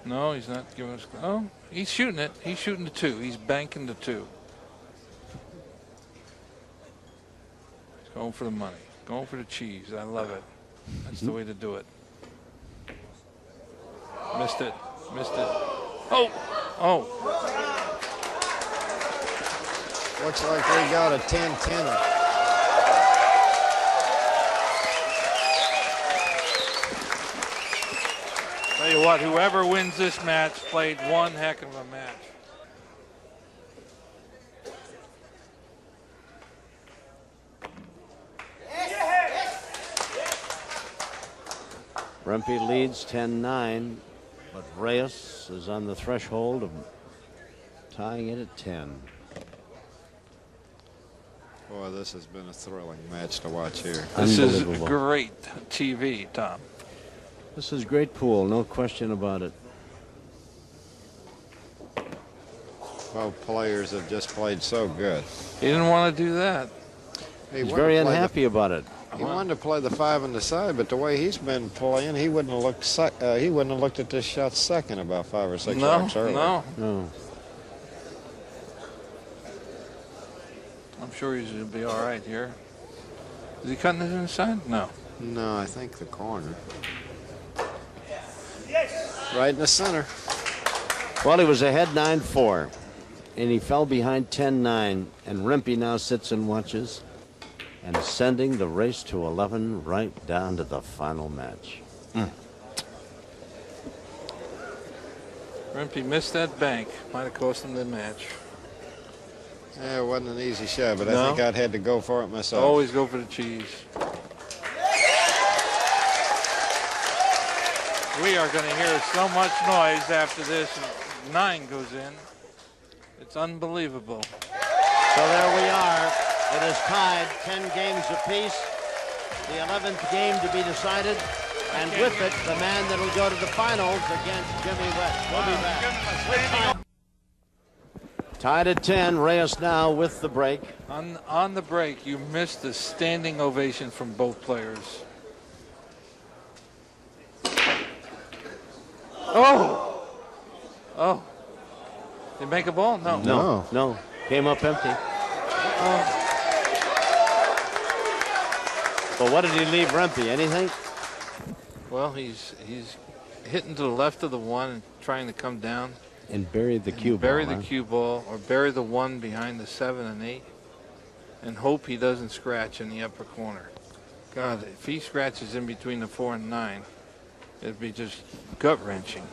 No, he's not giving us... Oh, he's shooting it. He's shooting the 2. He's banking the 2. He's going for the money. Going for the cheese. I love it. That's the way to do it. Missed it. Missed it. Oh! Oh! Looks like we got a 10-10. Tell you what, whoever wins this match played one heck of a match. Rempy leads 10-9, but Reyes is on the threshold of tying it at 10. Boy, this has been a thrilling match to watch here. This is Unbelievable. great TV, Tom. This is great pool, no question about it. Both players have just played so good. He didn't want to do that. He He's wanted very to play unhappy about it. He wanted to play the 5 on the side, but the way he's been playing, he wouldn't have looked. He wouldn't have looked at this shot second about 5 or 6 shots earlier. No. I'm sure he's going to be all right here. Is he cutting it inside? No. No, I think the corner. Right in the center. Well, he was ahead 9-4, and he fell behind 10-9, and Rempy now sits and watches and sending the race to 11 right down to the final match. Rempy missed that bank. Might have cost him the match. Yeah, it wasn't an easy shot, but No. I think I'd had to go for it myself. Always go for the cheese. We are going to hear so much noise after this. 9 goes in. It's unbelievable. So there we are. It is tied 10 games apiece. The 11th game to be decided. And with it, the man that will go to the finals against Jimmy Wetch. We'll be back. Tied at 10. Reyes now with the break. On the break, you missed the standing ovation from both players. Oh! Oh. Did he make a ball? No. No. Came up empty. But what did he leave Rempy? Anything? Well, he's hitting to the left of the 1 and trying to come down. And buried the cue ball. Bury the cue ball, or bury the 1 behind the 7 and 8, and hope he doesn't scratch in the upper corner. God, if he scratches in between the 4 and 9, it'd be just gut-wrenching.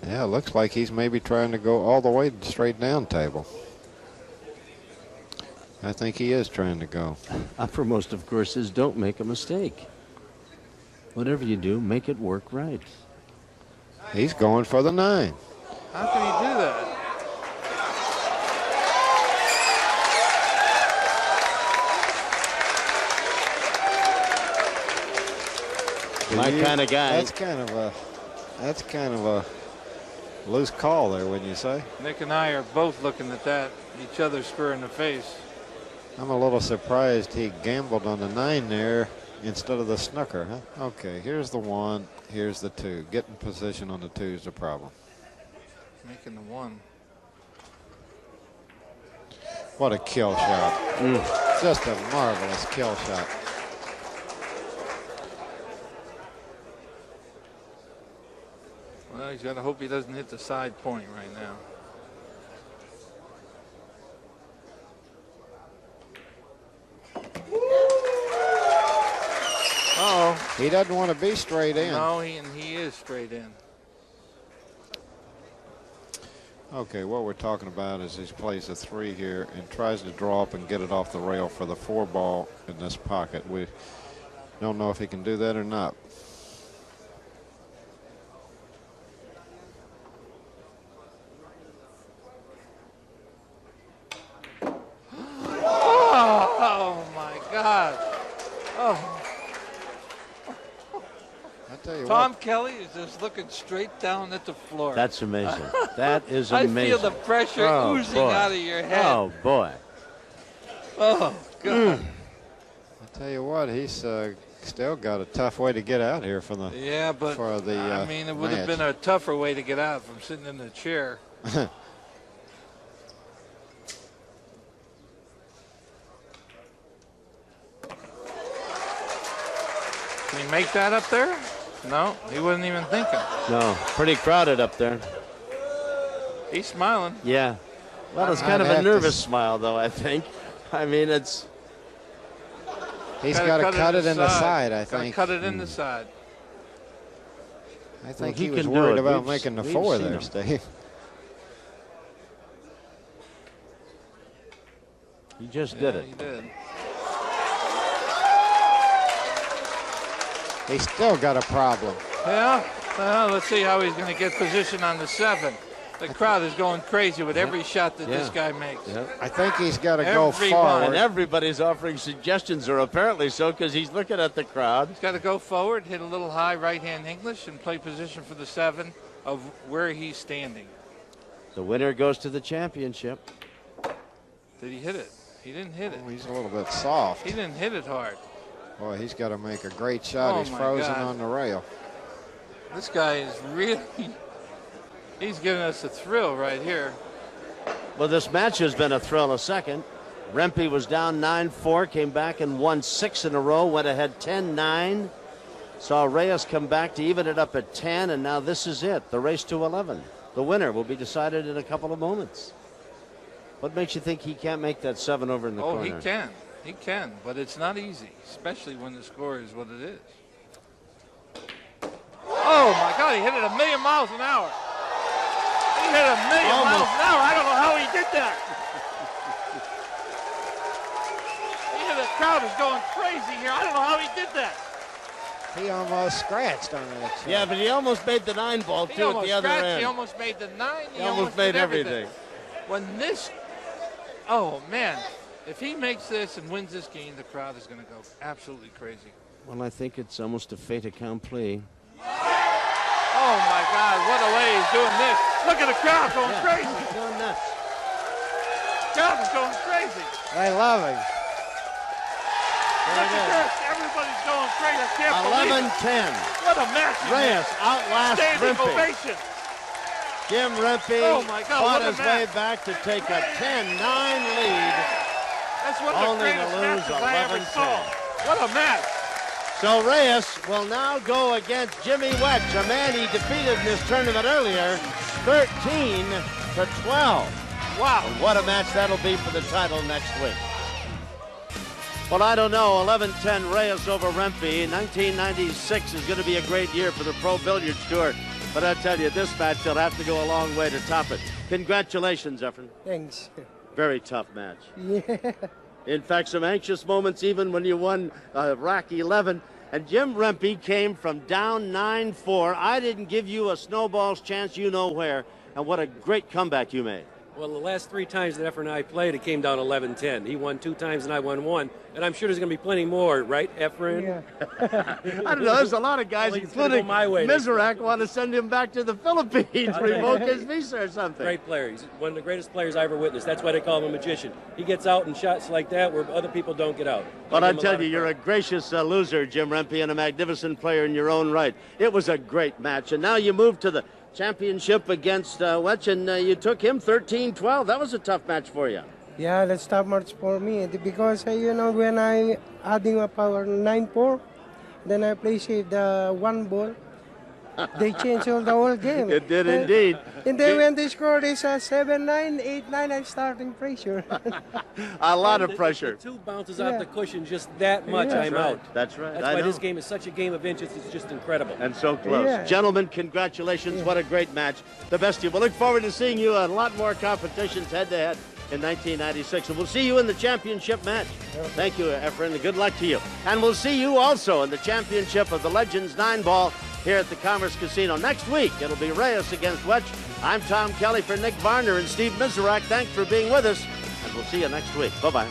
Yeah, it looks like he's maybe trying to go all the way straight down table. I think he is trying to go. Uppermost, of course, is don't make a mistake. Whatever you do, make it work right. He's going for the 9. How can he do that? My kind of guy. That's kind of a loose call there, wouldn't you say? Nick and I are both looking at that, each other square in the face. I'm a little surprised he gambled on the 9 there instead of the snooker, huh? Okay, here's the 1, here's the 2. Getting position on the 2 is the problem. Making the 1. What a kill shot. Just a marvelous kill shot. Well, he's got to hope he doesn't hit the side point right now. Uh-oh. He doesn't want to be straight in. No, he is straight in. Okay, what we're talking about is he plays a 3 here and tries to draw up and get it off the rail for the 4 ball in this pocket. We don't know if he can do that or not. Oh my God. Oh. Tom Kelly is just looking straight down at the floor. That's amazing. That is amazing. I feel the pressure oozing out of your head. Oh, boy. Oh, God. I tell you what, he's still got a tough way to get out here for the I mean, it would have been a tougher way to get out from sitting in the chair. Can he make that up there? No, he wasn't even thinking. No, pretty crowded up there. He's smiling. Yeah. Well, it's kind of a nervous smile, though, I think. I mean, it's... He's got to cut it in the side, I think. Cut it in the side. I think he was worried about making the 4 there, Steve. He just did it. He did. He's still got a problem. Yeah. Well, let's see how he's going to get position on the 7. The crowd is going crazy with every shot that this guy makes. I think he's got to go forward. And everybody's offering suggestions, or apparently so, because he's looking at the crowd. He's got to go forward, hit a little high right-hand English, and play position for the 7 of where he's standing. The winner goes to the championship. Did he hit it? He didn't hit it. Oh, he's a little bit soft. He didn't hit it hard. Boy, he's got to make a great shot. He's frozen on the rail. This guy is really... He's giving us a thrill right here. Well, this match has been a thrill a second. Rempe was down 9-4, came back and won 6 in a row, went ahead 10-9. Saw Reyes come back to even it up at 10, and now this is it, the race to 11. The winner will be decided in a couple of moments. What makes you think he can't make that 7 over in the corner? Oh, he can. He can, but it's not easy, especially when the score is what it is. Oh, my God, he hit it 1,000,000 miles an hour. He hit 1,000,000 miles an hour. I don't know how he did that. The crowd is going crazy here. I don't know how he did that. He almost scratched on that shot. Yeah, but he almost made the 9 ball, too, at the other end. He almost made the 9. He almost made everything. When this, oh, man, if he makes this and wins this game, the crowd is going to go absolutely crazy. Well, I think it's almost a fait accompli. Oh, my God, what a way he's doing this. Look at the crowd going crazy. He's going nuts. The crowd is going crazy. I love him. Look at this. Everybody's going crazy. I can't believe it. 11-10. What a match. Reyes outlasts Standing Rempe. ovation. Jim Rempe fought his way back to take a 10-9 lead. That's one of the greatest matches I ever saw. What a match. So Reyes will now go against Jimmy Wetch, a man he defeated in this tournament earlier, 13-12. Wow. And what a match that'll be for the title next week. Well, I don't know. 11-10 Reyes over Rempe. 1996 is going to be a great year for the Pro Billiards Tour. But I tell you, this match will have to go a long way to top it. Congratulations, Efren. Thanks. Very tough match. Yeah. In fact, some anxious moments even when you won rack 11. And Jim Rempe came from down 9-4. I didn't give you a snowball's chance, you know where. And what a great comeback you made. Well, the last 3 times that Efren and I played, it came down 11-10. He won 2 times and I won 1. And I'm sure there's going to be plenty more, right, Efren? Yeah. I don't know. There's a lot of guys, Well, he's gonna including go my way Mizrak, want to send him back to the Philippines, revoke his visa or something. Great player. He's one of the greatest players I ever witnessed. That's why they call him a magician. He gets out in shots like that where other people don't get out. But I give him a tell lot you, of you're a credit. gracious loser, Jim Rempe, and a magnificent player in your own right. It was a great match, and now you move to the championship against Wetch, and you took him 13-12. That was a tough match for you. Yeah, that's tough match for me because when I adding up our 9-4, then I play save the 1 ball. They changed all the whole game. It did indeed. And then when they scored this 7-9, 8-9, I'm starting pressure. A lot of pressure. The 2 bounces off the cushion just that much, I'm out. That's right. That's I why know. this game is such a game of inches. It's just incredible. And so close. Yeah. Gentlemen, congratulations. What a great match. The best of you. We'll look forward to seeing you in a lot more competitions head-to-head in 1996. And we'll see you in the championship match. Thank you, Efren, and good luck to you. And we'll see you also in the championship of the Legends 9-ball here at the Commerce Casino. Next week, it'll be Reyes against Wetch. I'm Tom Kelly for Nick Varner and Steve Mizrak. Thanks for being with us, and we'll see you next week. Bye-bye.